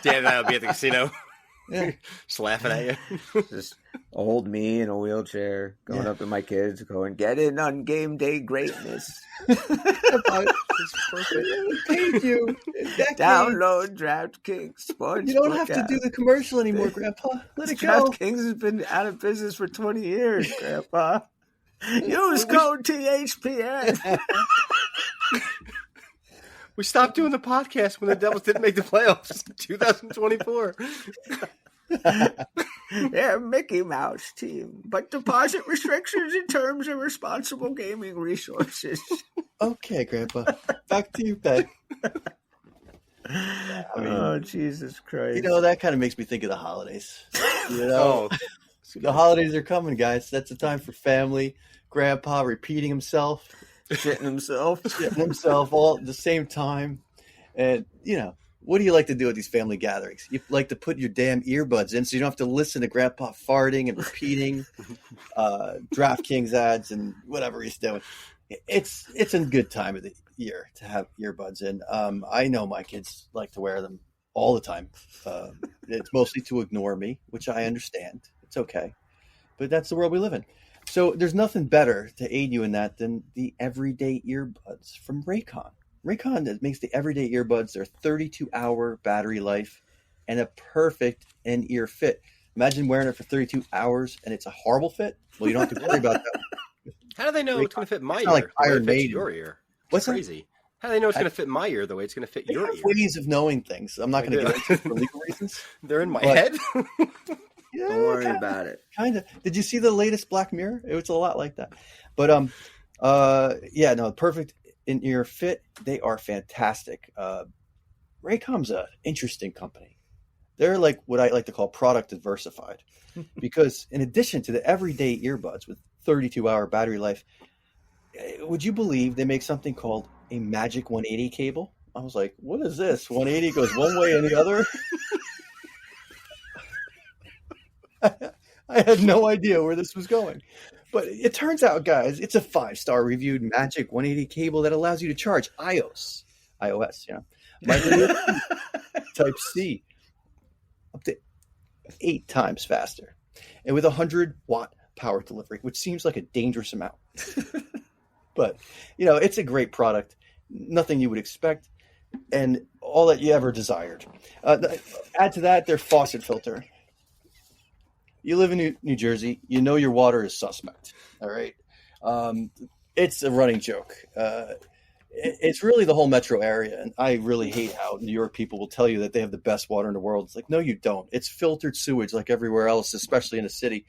Dan and I will be at the casino. Yeah. Just laughing at you. Just old me in a wheelchair going up to my kids going, get in on game day greatness. It's perfect. Thank you. Download DraftKings Sports. You don't have to do the commercial anymore, Grandpa. Let it go. DraftKings has been out of business for 20 years, Grandpa. Use code THPN. We stopped doing the podcast when the Devils didn't make the playoffs in 2024. They're a Mickey Mouse team, but deposit restrictions in terms of responsible gaming resources. Okay, Grandpa. Back to you, Ben. Oh, Jesus Christ. That kind of makes me think of the holidays. The holidays are coming, guys. That's the time for family. Grandpa repeating himself. shitting himself all at the same time. And, what do you like to do at these family gatherings? You like to put your damn earbuds in so you don't have to listen to Grandpa farting and repeating DraftKings ads and whatever he's doing. It's a good time of the year to have earbuds in. I know my kids like to wear them all the time. It's mostly to ignore me, which I understand. It's okay. But that's the world we live in. So there's nothing better to aid you in that than the everyday earbuds from Raycon. Raycon that makes the everyday earbuds their 32-hour battery life and a perfect in-ear fit. Imagine wearing it for 32 hours and it's a horrible fit. Well, you don't have to worry about that. How do they know it's going to fit my ear? Like Iron Maiden. Your ear. What's crazy? That? How do they know it's going to fit my ear the way it's going to fit your ear? Ways of knowing things. I'm not going to get into it for legal reasons. They're in my head. Yeah, don't worry about it. Kind of. Did you see the latest Black Mirror? It was a lot like that. But perfect in-ear fit. They are fantastic. Raycom's an interesting company. They're like what I like to call product diversified, because in addition to the everyday earbuds with 32-hour battery life, would you believe they make something called a Magic 180 cable? I was like, what is this? 180 goes one way and the other? I had no idea where this was going. But it turns out, guys, it's a 5-star reviewed Magic 180 cable that allows you to charge iOS, micro Type-C up to 8 times faster, and with 100-watt power delivery, which seems like a dangerous amount. But, it's a great product. Nothing you would expect, and all that you ever desired. Add to that their faucet filter. You live in New Jersey. You know your water is suspect. All right. It's a running joke. It's really the whole metro area. And I really hate how New York people will tell you that they have the best water in the world. It's like, no, you don't. It's filtered sewage like everywhere else, especially in the city.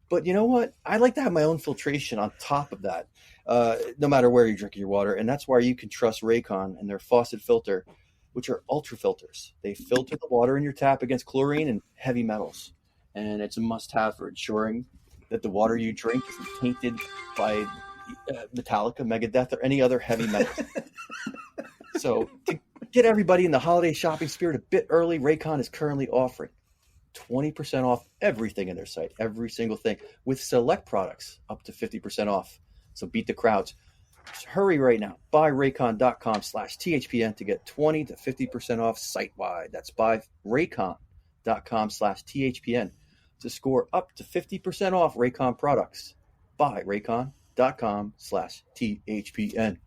But you know what? I like to have my own filtration on top of that, no matter where you drink your water. And that's why you can trust Raycon and their faucet filter, which are ultra filters. They filter the water in your tap against chlorine and heavy metals. And it's a must-have for ensuring that the water you drink isn't tainted by Metallica, Megadeth, or any other heavy metal. So to get everybody in the holiday shopping spirit a bit early, Raycon is currently offering 20% off everything in their site, every single thing, with select products up to 50% off. So beat the crowds. Just hurry right now. Buy Raycon.com/THPN to get 20 to 50% off site-wide. That's buy Raycon.com/THPN. to score up to 50% off Raycon products. Buy Raycon.com/THPN.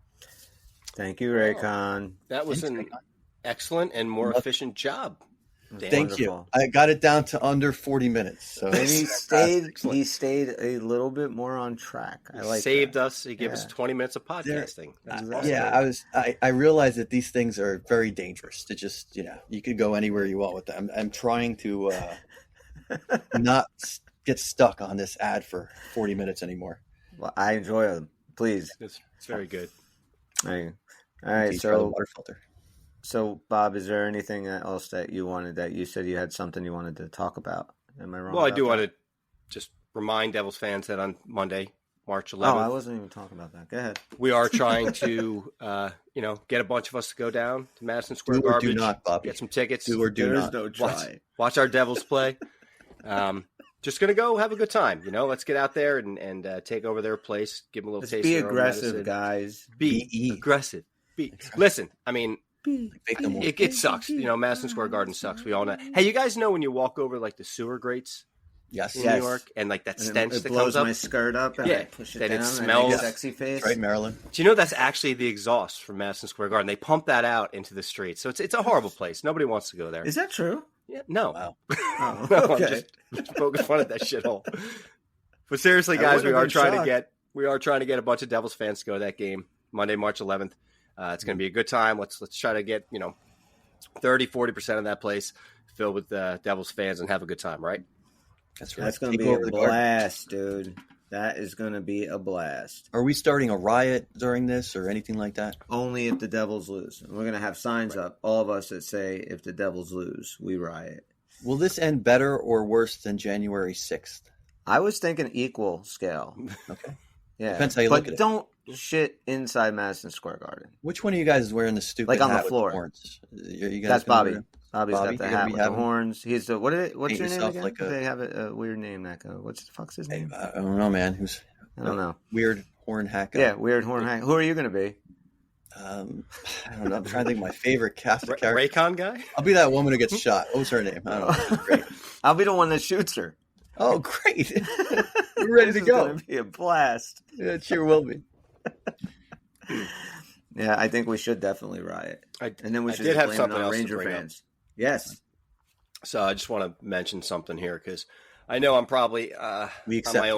Thank you, Raycon. That was an excellent and more efficient job. Thank you. I got it down to under 40 minutes. So he stayed a little bit more on track. He saved us. He gave us 20 minutes of podcasting. Yeah, I realized that these things are very dangerous to just, you could go anywhere you want with them. I'm trying to not get stuck on this ad for 40 minutes anymore. Well, I enjoy them. Please. It's very good. All right. So, Bob, is there anything else that you said you had something you wanted to talk about? Am I wrong? Well, I do want to just remind Devils fans that on Monday, March 11th. Oh, I wasn't even talking about that. Go ahead. We are trying to, get a bunch of us to go down to Madison Square Garden. Do not, Bobby. Get some tickets. Do or do not. No try. Watch our Devils play. Just going to go have a good time. Let's get out there and take over their place. Give them a little taste. Be aggressive, guys. Be aggressive. Listen, I mean, it sucks. Madison Square Garden sucks. We all know. Hey, you guys know when you walk over like the sewer grates? Yes. In New York, and like that stench that comes up. My skirt up. And I push it down. It smells. Sexy face. Right, Maryland. Do you know that's actually the exhaust from Madison Square Garden? They pump that out into the streets, so it's a horrible place. Nobody wants to go there. Is that true? Yeah. No. Wow. Oh, no, okay. Just poking fun at that shithole. But seriously, guys, we are trying to get a bunch of Devils fans to go to that game Monday, March 11th. It's going to be a good time. Let's try to get 30-40% of that place filled with Devils fans and have a good time, right? That's right. That's going to be a blast, dude. That is going to be a blast. Are we starting a riot during this or anything like that? Only if the Devils lose. We're going to have signs up, all of us, that say, if the Devils lose, we riot. Will this end better or worse than January 6th? I was thinking equal scale. Okay. Yeah. Depends how you look at it. shit inside Madison Square Garden. Which one of you guys is wearing the stupid like on hat the floor? With the horns? You guys That's Bobby. Bobby's got the hat with the horns. He's the what's your name again? They have a weird name. That guy. What's the fuck's his name? I don't know, man. I don't know. Weird horn hat guy. Yeah, weird horn hat. Who are you going to be? I don't know. I'm trying to think of my favorite cast of characters. Raycon guy? I'll be that woman who gets shot. What was her name? I don't know. Great. I'll be the one that shoots her. Oh, great. We're ready to go. It's going to be a blast. Yeah, it sure will be. Yeah, I think we should definitely riot. And then we should have blame something it on else Ranger fans. Yes. So I just want to mention something here because I know I'm probably on my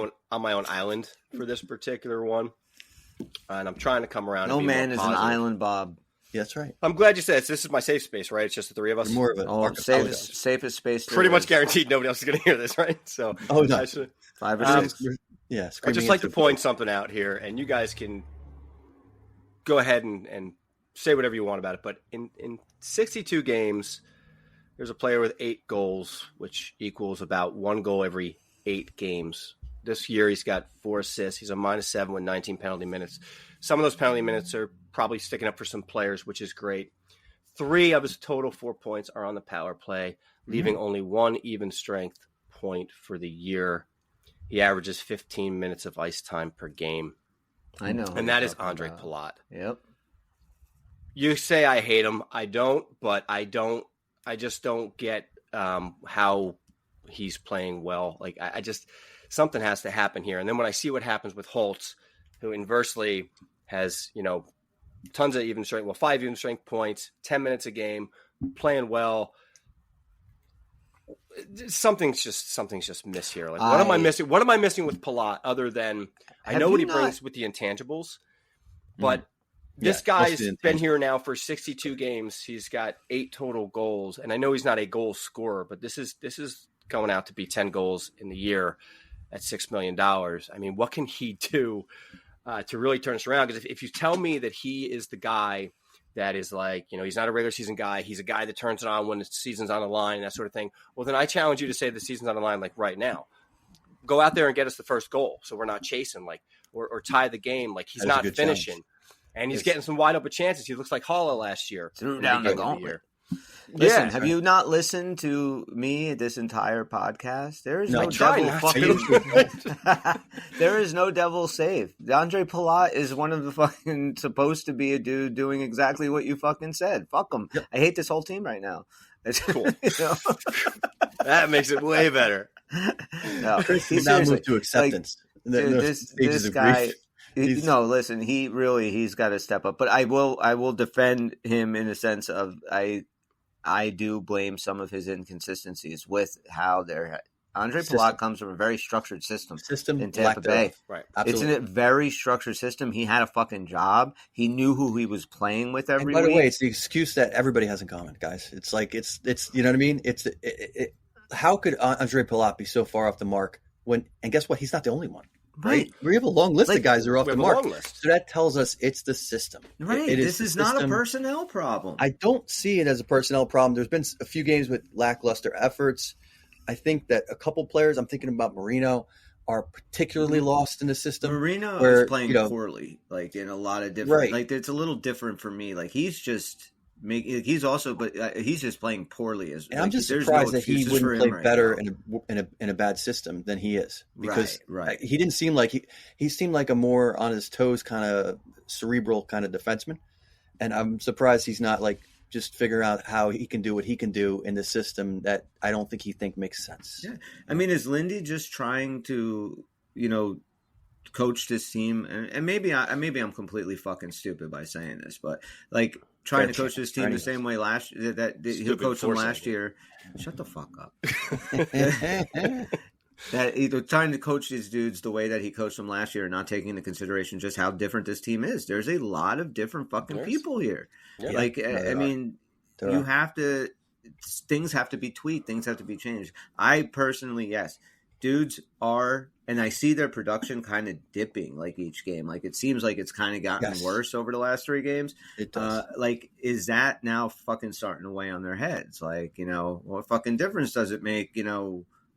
own island for this particular one, and I'm trying to come around. No man is an island, Bob. Yeah, that's right. I'm glad you said this is my safe space, right? It's just the three of us. More of it. Safest space. Pretty much guaranteed nobody else is going to hear this, right? So, no. 5 or 6. Yeah, I'd just like to point something out here, and you guys can go ahead and say whatever you want about it. But in 62 games, there's a player with 8 goals, which equals about 1 goal every 8 games. This year, he's got 4 assists. He's a -7 with 19 penalty minutes. Some of those penalty minutes are probably sticking up for some players, which is great. 3 of his total 4 points are on the power play, leaving only 1 even strength point for the year. He averages 15 minutes of ice time per game. I know. And that is Andre Palat. Yep. You say I hate him. I don't, but I just don't get how he's playing well. Like, I just, something has to happen here. And then when I see what happens with Holtz, who inversely has, tons of even strength, 5 even strength points, 10 minutes a game, playing well. Something's just missed here. Like, what am I missing? What am I missing with Palat other than I know what he brings with the intangibles, but this guy's been here now for 62 games. He's got 8 total goals, and I know he's not a goal scorer, but this is going out to be 10 goals in the year at $6 million. I mean, what can he do to really turn us around? Because if you tell me that he is the guy that is like, he's not a regular season guy. He's a guy that turns it on when the season's on the line and that sort of thing. Well, then I challenge you to say the season's on the line, like right now. Go out there and get us the first goal, so we're not chasing, like, or tie the game. Like, he's not finishing, challenge. And he's getting some wide open chances. He looks like Holla last year. Threw down the gauntlet. Listen, have you not listened to me this entire podcast? There is no devil there is no devil save. Andre Palat is one of the fucking supposed to be a dude doing exactly what you fucking said. Fuck him. Yep. I hate this whole team right now. It's cool. That makes it way better. No, he's now moved to acceptance. Like, dude, this guy. Listen. He's got to step up. But I will defend him in a sense of I do blame some of his inconsistencies with how they're. Andre Palat comes from a very structured system in Tampa Bay. Right, absolutely. It's a very structured system. He had a fucking job. He knew who he was playing with every week. By the way, it's the excuse that everybody has in common, guys. It's like it's you know what I mean. How could Andre Palat be so far off the mark and guess what? He's not the only one. Right. We have a long list of guys who are off the mark. So that tells us it's the system. Right. This is not a personnel problem. I don't see it as a personnel problem. There's been a few games with lackluster efforts. I think that a couple players, I'm thinking about Marino, are particularly lost in the system. Marino is playing poorly, like in a lot of different. Like it's a little different for me. Like he's just. He's also, but he's just playing poorly. And I'm just surprised that he wouldn't play better in a bad system than he is, because he didn't seem like he seemed like a more on his toes kind of cerebral kind of defenseman, and I'm surprised he's not like just figuring out how he can do what he can do in the system that I don't think he makes sense. Yeah, I mean, is Lindy just trying to coach this team? And maybe I'm completely fucking stupid by saying this, but like. Trying to coach this team the same way that he'll coach them last year. Shut the fuck up. That either trying to coach these dudes the way that he coached them last year and not taking into consideration just how different this team is. There's a lot of different fucking people here. Yeah. Like, I mean, you have to – things have to be tweaked. Things have to be changed. I personally, yes, dudes are – and I see their production kind of dipping like each game. Like it seems like it's kind of gotten worse over the last 3 games. It does. Like, is that now fucking starting to weigh on their heads? Like, what fucking difference does it make,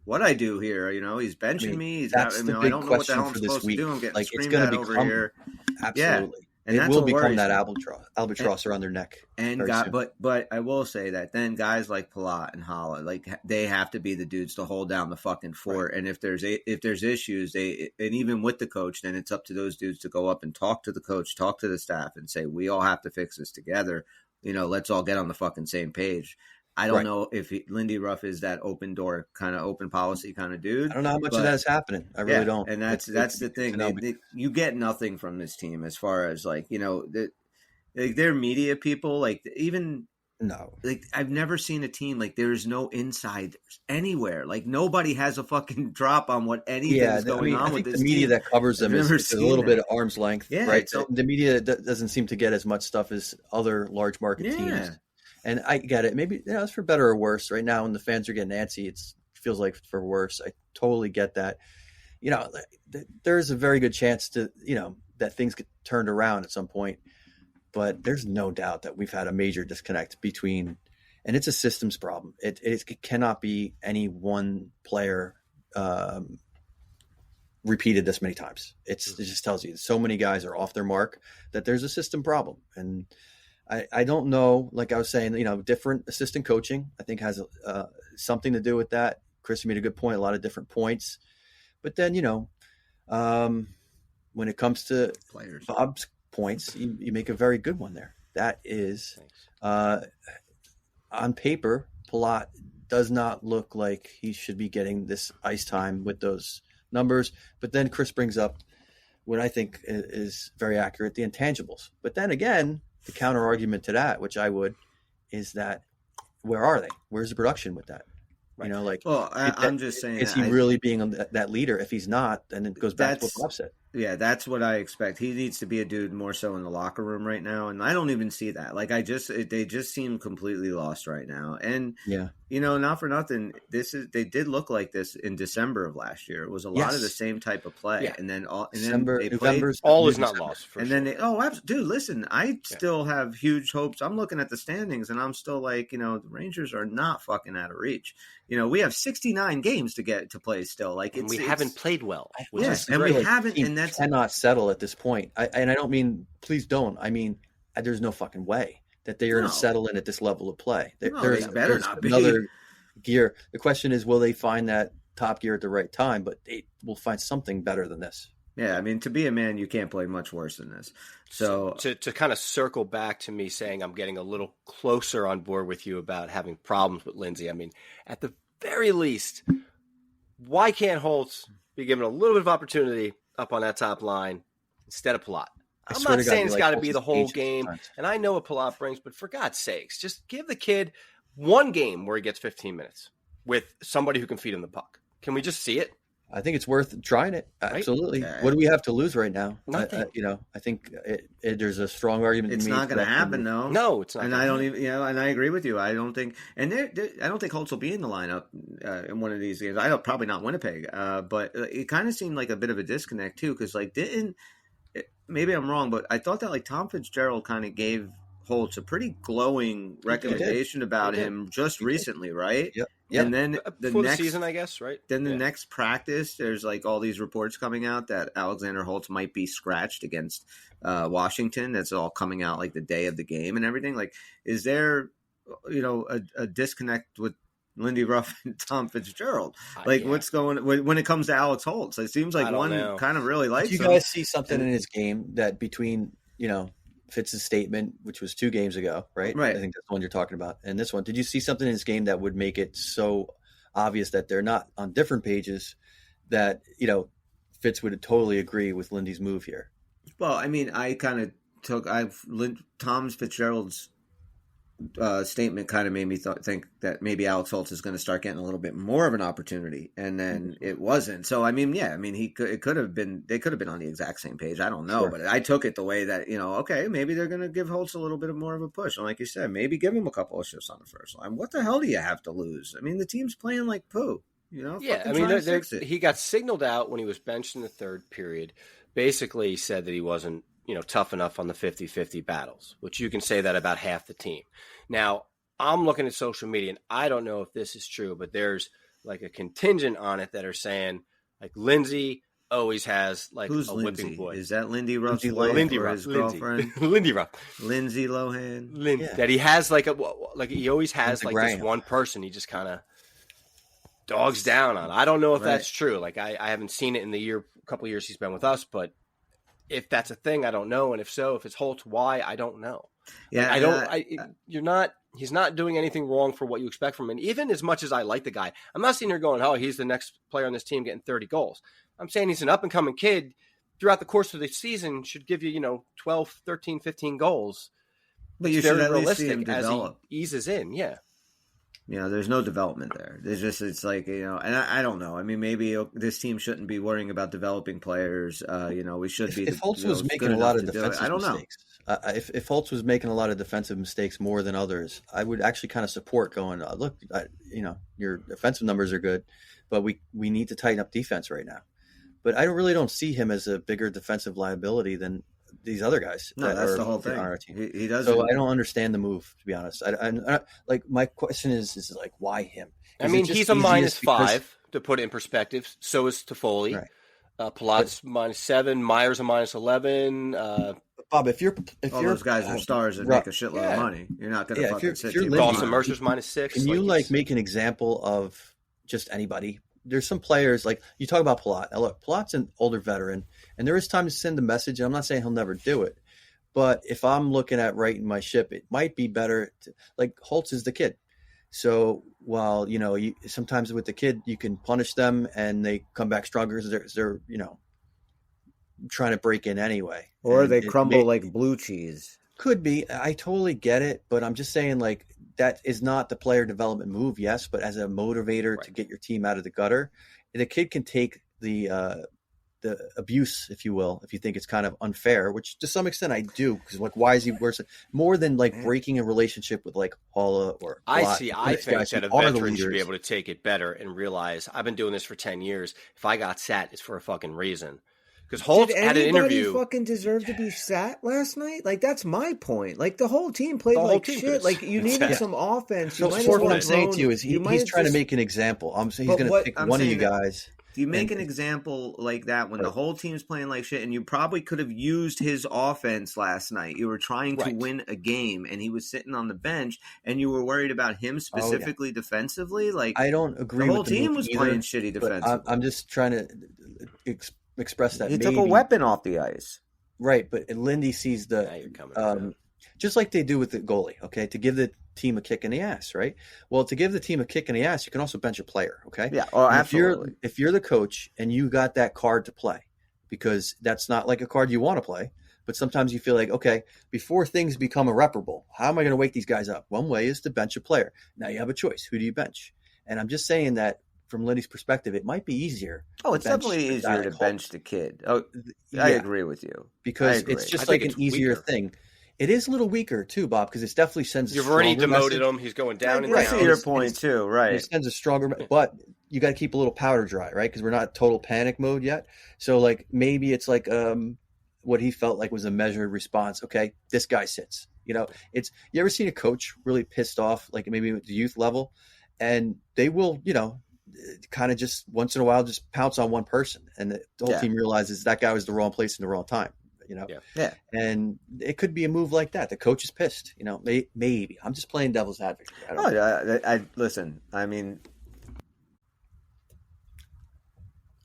what I do here. He's benching me. He's not, I don't know what the hell I'm supposed to do. I'm getting screamed at over here. Absolutely. Yeah. And it will become that albatross around their neck. But I will say that then guys like Palat and Holla, like they have to be the dudes to hold down the fucking fort. Right. And if there's issues, and even with the coach, then it's up to those dudes to go up and talk to the coach, talk to the staff, and say we all have to fix this together. Let's all get on the fucking same page. I don't know if Lindy Ruff is that open door kind of open policy kind of dude. I don't know how much of that is happening. I really don't. And that's the thing. You get nothing from this team as far as their media people. Like even I've never seen a team like there's no insiders anywhere. Like nobody has a fucking drop on what anything's going on with this. The media that covers them is a little bit of arm's length, right? So the media doesn't seem to get as much stuff as other large market teams. And I get it. Maybe it's for better or worse. Right now, when the fans are getting antsy, it feels like for worse. I totally get that. There is a very good chance that things get turned around at some point. But there's no doubt that we've had a major disconnect between, and it's a systems problem. It cannot be any one player repeated this many times. It just tells you so many guys are off their mark that there's a system problem. And I don't know, like I was saying, different assistant coaching, I think has something to do with that. Chris made a good point, a lot of different points. But then, when it comes to players, Bob's points, you make a very good one there. That is, on paper, Palat does not look like he should be getting this ice time with those numbers. But then Chris brings up what I think is very accurate, the intangibles. But then again, the counter argument to that, which I would, is that where are they? Where's the production with that? Right. I'm just saying, is he really being that leader? If he's not, then it goes back to what Bob said. Yeah, that's what I expect. He needs to be a dude more so in the locker room right now, and I don't even see that. Like they just seem completely lost right now. And not for nothing, they did look like this in December of last year. It was a lot of the same type of play, and then all is not lost. Dude, listen, I still have huge hopes. I'm looking at the standings, and I'm still like, the Rangers are not fucking out of reach. We have 69 games to get to play still. Like we haven't played well. Yes, and we haven't, and that's cannot settle at this point. I don't mean please don't. I mean there's no fucking way that they are going to settle in at this level of play. There's another gear. The question is, will they find that top gear at the right time? But they will find something better than this. Yeah, I mean, to be a man, you can't play much worse than this. So to kind of circle back to me saying I'm getting a little closer on board with you about having problems with Lindsay. I mean, at the very least, why can't Holtz be given a little bit of opportunity up on that top line instead of Palat? I'm not saying it's got to be the whole game, and I know what Palat brings, but for God's sakes, just give the kid one game where he gets 15 minutes with somebody who can feed him the puck. Can we just see it? I think it's worth trying it. Absolutely. Right? What do we have to lose right now? Nothing. I think there's a strong argument. It's not going to happen, though. No, it's not. And I don't even, and I agree with you. I don't think, I don't think Holtz will be in the lineup in one of these games. Probably not Winnipeg, but it kind of seemed like a bit of a disconnect too, because maybe I'm wrong, but I thought that Tom Fitzgerald kind of gave Holtz a pretty glowing recommendation about him just recently, right? Yep. And then the season, I guess, right? Then the next practice, there's all these reports coming out that Alexander Holtz might be scratched against Washington. That's all coming out the day of the game and everything. Is there, a disconnect with Lindy Ruff and Tom Fitzgerald? What's going when it comes to Alex Holtz? It seems like one kind of really likes him. Did you guys see something in his game that between, Fitz's statement, which was 2 games ago, right? Right. I think that's the one you're talking about. And this one, did you see something in his game that would make it so obvious that they're not on different pages that, Fitz would totally agree with Lindy's move here? Well, I mean, I kind of Tom Fitzgerald's statement kind of made me think that maybe Alex Holtz is going to start getting a little bit more of an opportunity, and then it wasn't. So I mean, they could have been on the exact same page. I don't know, sure. But I took it the way that okay, maybe they're going to give Holtz a little bit more of a push, and like you said, maybe give him a couple of shifts on the first line. What the hell do you have to lose? I mean, the team's playing like poo. Yeah, I mean, he got signaled out when he was benched in the third period. Basically, he said that he wasn't tough enough on the 50-50 battles, which you can say that about half the team. Now, I'm looking at social media, and I don't know if this is true, but there's like a contingent on it that are saying like Lindsay always has like who's a Lindsay? whipping boy. Is that Lindy Ruff's wife Lindy or Ruff, his girlfriend? Lindy Ruff. Lindsay Lohan. Yeah. That he has like he always has Lindsey like Graham. this one person he just kind of dogs down on. I don't know if that's true. Like I haven't seen it in the couple years he's been with us, but if that's a thing, I don't know. And if so, if it's Holtz, why? I don't know. Yeah, he's not doing anything wrong for what you expect from him. And even as much as I like the guy, I'm not sitting here going, oh, he's the next player on this team getting 30 goals. I'm saying he's an up and coming kid throughout the course of the season should give you, 12, 13, 15 goals. But you should at least see him develop. As he eases in. Yeah. There's no development there. It's like, and I don't know. I mean, maybe this team shouldn't be worrying about developing players. We should be. If Holtz was making a lot of defensive mistakes, if Holtz was making a lot of defensive mistakes more than others, I would actually kind of support going, look, your offensive numbers are good, but we need to tighten up defense right now. But I really don't see him as a bigger defensive liability than these other guys. No, that's the whole thing. On our team. He doesn't. So I don't understand the move, to be honest. I like my question is like, why him? I mean, he's a -5 to put it in perspective. So is Toffoli. Right. Palat's -7. Myers a -11. Bob, if you're those guys are stars that make a shitload of money, you're not going to fucking sit. Dawson Mercer's -6. Can you make an example of just anybody? There's some players like you talk about Palat. Now look, Palat's an older veteran, and there is time to send a message. I'm not saying he'll never do it, but if I'm looking at righting my ship, it might be better. Like Holtz is the kid, so while you sometimes with the kid you can punish them and they come back stronger because they're trying to break in anyway, or they crumble like blue cheese. Could be. I totally get it, but I'm just saying like. That is not the player development move, yes, but as a motivator to get your team out of the gutter, the kid can take the abuse, if you will, if you think it's kind of unfair, which to some extent I do, because like why is he worse? More than like breaking a relationship with like Paula or I think that a veteran should be able to take it better and realize I've been doing this for 10 years. If I got sat, it's for a fucking reason. Because Holtz had an interview. Did fucking deserve to be sat last night? Like that's my point. Like the whole team played like shit. Like you needed some offense. So what I'm saying to you is he's trying to make an example. I'm saying he's going to pick one of you guys. Do you make an example like that when the whole team's playing like shit, and you probably could have used his offense last night? You were trying to win a game, and he was sitting on the bench, and you were worried about him specifically defensively. Like I don't agree. The whole team was playing shitty defensively. I'm just trying to express that he took a weapon off the ice, right? But Lindy sees just like they do with the goalie, okay, to give the team a kick in the ass, right? Well, to give the team a kick in the ass, you can also bench a player, okay? Yeah, absolutely. If you're the coach and you got that card to play, because that's not like a card you want to play, but sometimes you feel like, okay, before things become irreparable, how am I going to wake these guys up? One way is to bench a player. Now you have a choice. Who do you bench? And I'm just saying that from Lindy's perspective, it might be easier. Oh, it's definitely easier to bench the kid. Oh, I agree with you. Because it's just like an easier thing. It is a little weaker too, Bob, because it definitely sends a stronger You've already demoted message. him. He's going down and down. I see your point too, right. It sends a stronger, but you got to keep a little powder dry, right? Because we're not total panic mode yet. So like maybe it's like what he felt like was a measured response. Okay, this guy sits. You ever seen a coach really pissed off, like maybe at the youth level, and they will, kind of just once in a while just pounce on one person, and the whole team realizes that guy was the wrong place in the wrong time. And it could be a move like that. The coach is pissed, maybe. I'm just playing devil's advocate. Listen, I mean,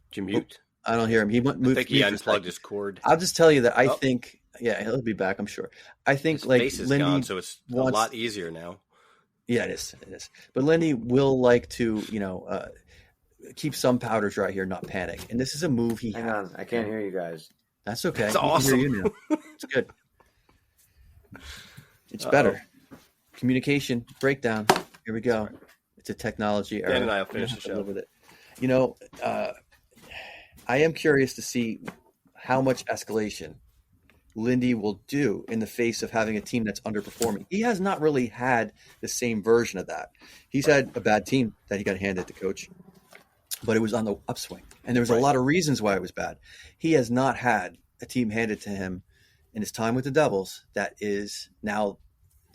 did you mute? I don't hear him. He moved. I think he unplugged his cord. I'll just tell you that I think, he'll be back, I'm sure. I think his face is gone, so it's a lot easier now. Yeah, it is. But Lindy will like to, keep some powder dry here, not panic. And this is a move he Hang on, I can't hear you guys. That's okay. That's awesome. I can hear you now. It's good. It's better. Communication breakdown. Here we go. It's a technology error. Dan and I will finish the show with it. I am curious to see how much escalation Lindy will do in the face of having a team that's underperforming. He has not really had the same version of that. He's had a bad team that he got handed to coach, but it was on the upswing. And there was a lot of reasons why it was bad. He has not had a team handed to him in his time with the Devils that is now,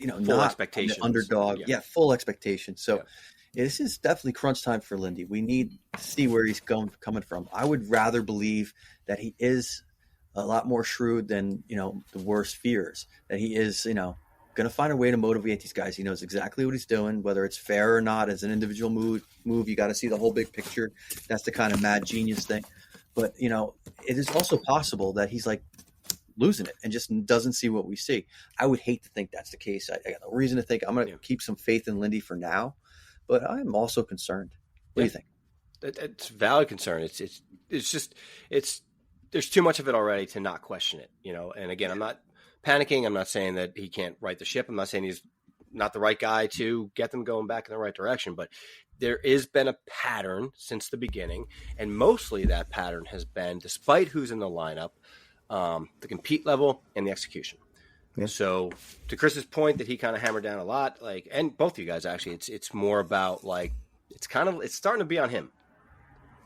full not expectations. underdog. Yeah, full expectation. So this is definitely crunch time for Lindy. We need to see where he's coming from. I would rather believe that he is a lot more shrewd than, the worst fears, that he is, going to find a way to motivate these guys. He knows exactly what he's doing, whether it's fair or not. As an individual move, you got to see the whole big picture. That's the kind of mad genius thing. But, it is also possible that he's like losing it and just doesn't see what we see. I would hate to think that's the case. I got no reason to think. I'm going to keep some faith in Lindy for now, but I'm also concerned. What do you think? It's a valid concern. It's just there's too much of it already to not question it, And again, I'm not panicking. I'm not saying that he can't right the ship. I'm not saying he's not the right guy to get them going back in the right direction, but there has been a pattern since the beginning, and mostly that pattern has been, despite who's in the lineup, the compete level and the execution. Yeah. So to Chris's point that he kind of hammered down a lot, and both of you guys actually, it's more about it's starting to be on him.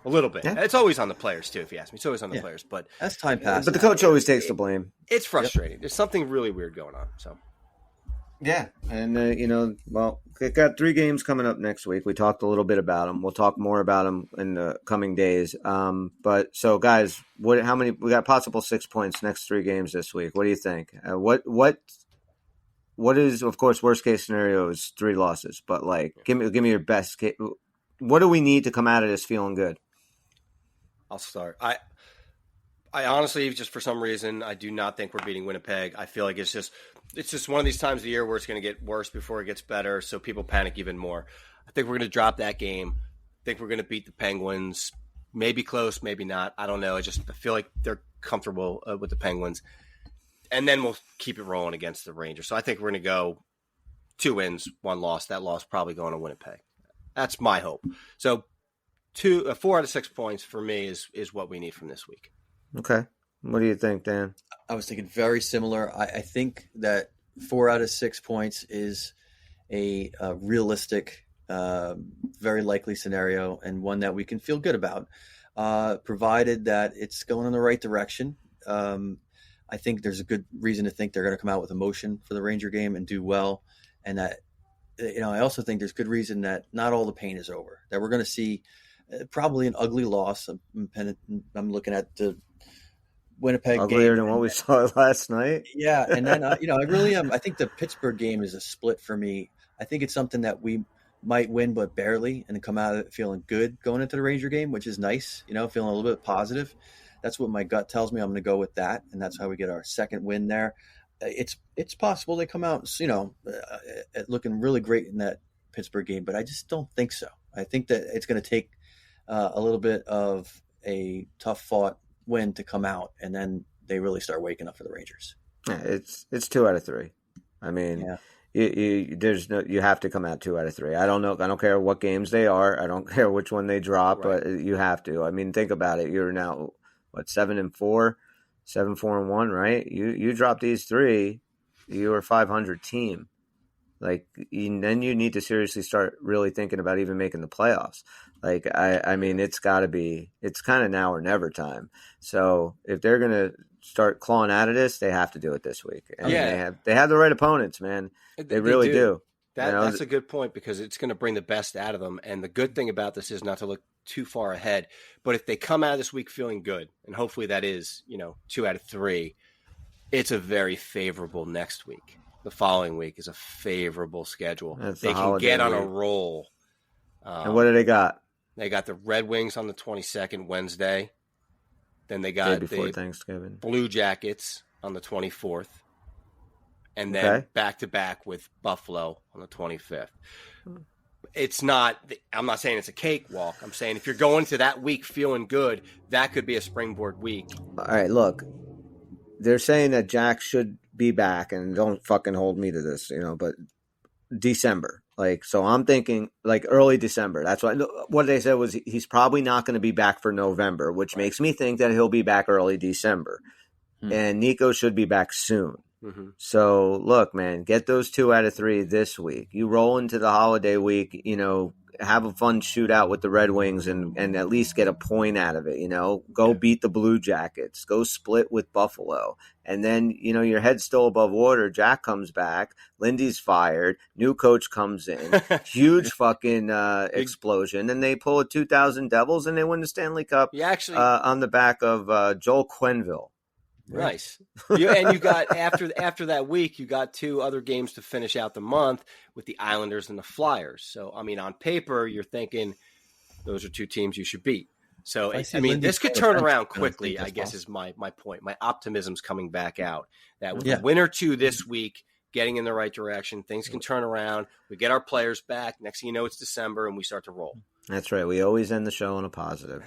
A little bit. Yeah. It's always on the players too, if you ask me. It's always on the players, but as time passes. But the coach always takes the blame. It's frustrating. Yep. There's something really weird going on. So, yeah, and we've got 3 games coming up next week. We talked a little bit about them. We'll talk more about them in the coming days. But so, guys, how many? We got possible 6 points next 3 games this week. What do you think? What is, of course, worst case scenario is 3 losses. But give me your best case. What do we need to come out of this feeling good? I'll start. I honestly, just for some reason, I do not think we're beating Winnipeg. I feel like it's just one of these times of the year where it's going to get worse before it gets better, so people panic even more. I think we're going to drop that game. I think we're going to beat the Penguins. Maybe close, maybe not. I don't know. I feel like they're comfortable with the Penguins. And then we'll keep it rolling against the Rangers. So I think we're going to go 2 wins, 1 loss. That loss probably going to Winnipeg. That's my hope. So 4 out of 6 points for me is what we need from this week. Okay. What do you think, Dan? I was thinking very similar. I think that 4 out of 6 points is a realistic, very likely scenario, and one that we can feel good about, provided that it's going in the right direction. I think there's a good reason to think they're going to come out with emotion for the Ranger game and do well. And that, I also think there's good reason that not all the pain is over, that we're going to see probably an ugly loss. I'm looking at the Winnipeg uglier game. Than what we saw last night. Yeah. And then, I really am. I think the Pittsburgh game is a split for me. I think it's something that we might win, but barely, and then come out of it feeling good going into the Ranger game, which is nice, feeling a little bit positive. That's what my gut tells me. I'm going to go with that. And that's how we get our second win there. It's possible they come out, looking really great in that Pittsburgh game, but I just don't think so. I think that it's going to take a little bit of a tough fought win to come out, and then they really start waking up for the Rangers. Yeah, it's 2 out of 3. I mean, you have to come out 2 out of 3. I don't know. I don't care what games they are. I don't care which one they drop, right. But you have to. I mean, think about it. You're now 7-4, 7-4-1, right? You drop these 3, you're a 500 team. Then you need to seriously start really thinking about even making the playoffs. I mean, it's got to be. It's kind of now or never time. So if they're gonna start clawing out of this, they have to do it this week. And they have the right opponents, man. They really do. That's a good point, because it's going to bring the best out of them. And the good thing about this is not to look too far ahead, but if they come out of this week feeling good, and hopefully that is 2 out of 3, it's a very favorable next week. The following week is a favorable schedule. They can get on a roll. And what do they got? They got the Red Wings on the 22nd, Wednesday. Then they got the Thanksgiving Blue Jackets on the 24th. And then back-to-back with Buffalo on the 25th. It's not – I'm not saying it's a cakewalk. I'm saying if you're going to that week feeling good, that could be a springboard week. All right, look. They're saying that Jack should be back, and don't fucking hold me to this, but December. So I'm thinking early December. That's what they said was he's probably not going to be back for November, which makes me think that he'll be back early December. And Nico should be back soon. Mm-hmm. So look, man, get those 2 out of 3 this week. You roll into the holiday week, have a fun shootout with the Red Wings and at least get a point out of it. Go beat the Blue Jackets. Go split with Buffalo. And then, your head's still above water. Jack comes back. Lindy's fired. New coach comes in. Huge fucking explosion. And they pull a 2,000 Devils and they win the Stanley Cup on the back of Joel Quenneville. Nice. And you got after that week, you got 2 other games to finish out the month with the Islanders and the Flyers. So, on paper, you're thinking those are 2 teams you should beat. So, this could turn around quickly, I guess, is my point. My optimism's coming back out. That with a win or 2 this week, getting in the right direction, things can turn around. We get our players back. Next thing you know, it's December, and we start to roll. That's right. We always end the show on a positive.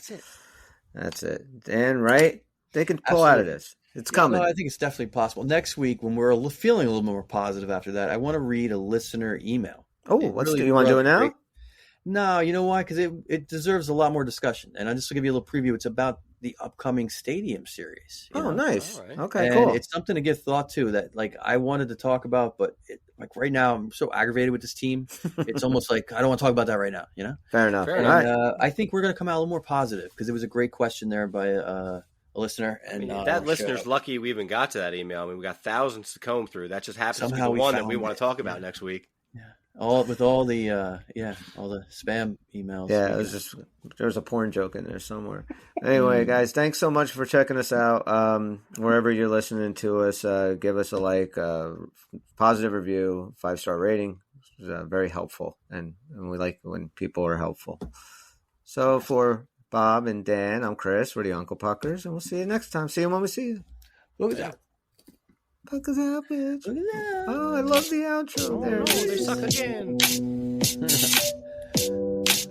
That's it. Dan, right? They can pull out of this. It's coming. No, I think it's definitely possible. Next week, when we're feeling a little more positive after that, I want to read a listener email. Oh, you want to do it now? No, you know why? Because it deserves a lot more discussion. And I'll just give you a little preview. It's about the upcoming Stadium series. Nice. Right. Okay, and cool. It's something to give thought to that, I wanted to talk about, but right now I'm so aggravated with this team. It's almost like I don't want to talk about that right now. Fair enough. I think we're going to come out a little more positive because it was a great question there by a listener, and that listener's lucky we even got to that email. We got thousands to comb through. That just happens to be the one that we want to talk about next week. Yeah, all the spam emails. Yeah, there was a porn joke in there somewhere. Anyway, guys, thanks so much for checking us out. Wherever you're listening to us, give us a positive review, 5-star rating. It's very helpful, and we like when people are helpful. So for Bob and Dan, I'm Chris. We're the Uncle Puckers, and we'll see you next time. See you when we see you. Look at that. Puckers out, bitch. Look at that. Oh, I love the outro. There they suck again.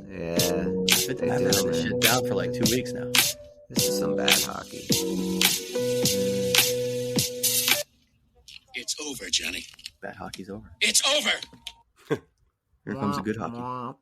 Yeah. I've had this shit down for 2 weeks now. This is some bad hockey. It's over, Johnny. Bad hockey's over. It's over. Here comes the good hockey.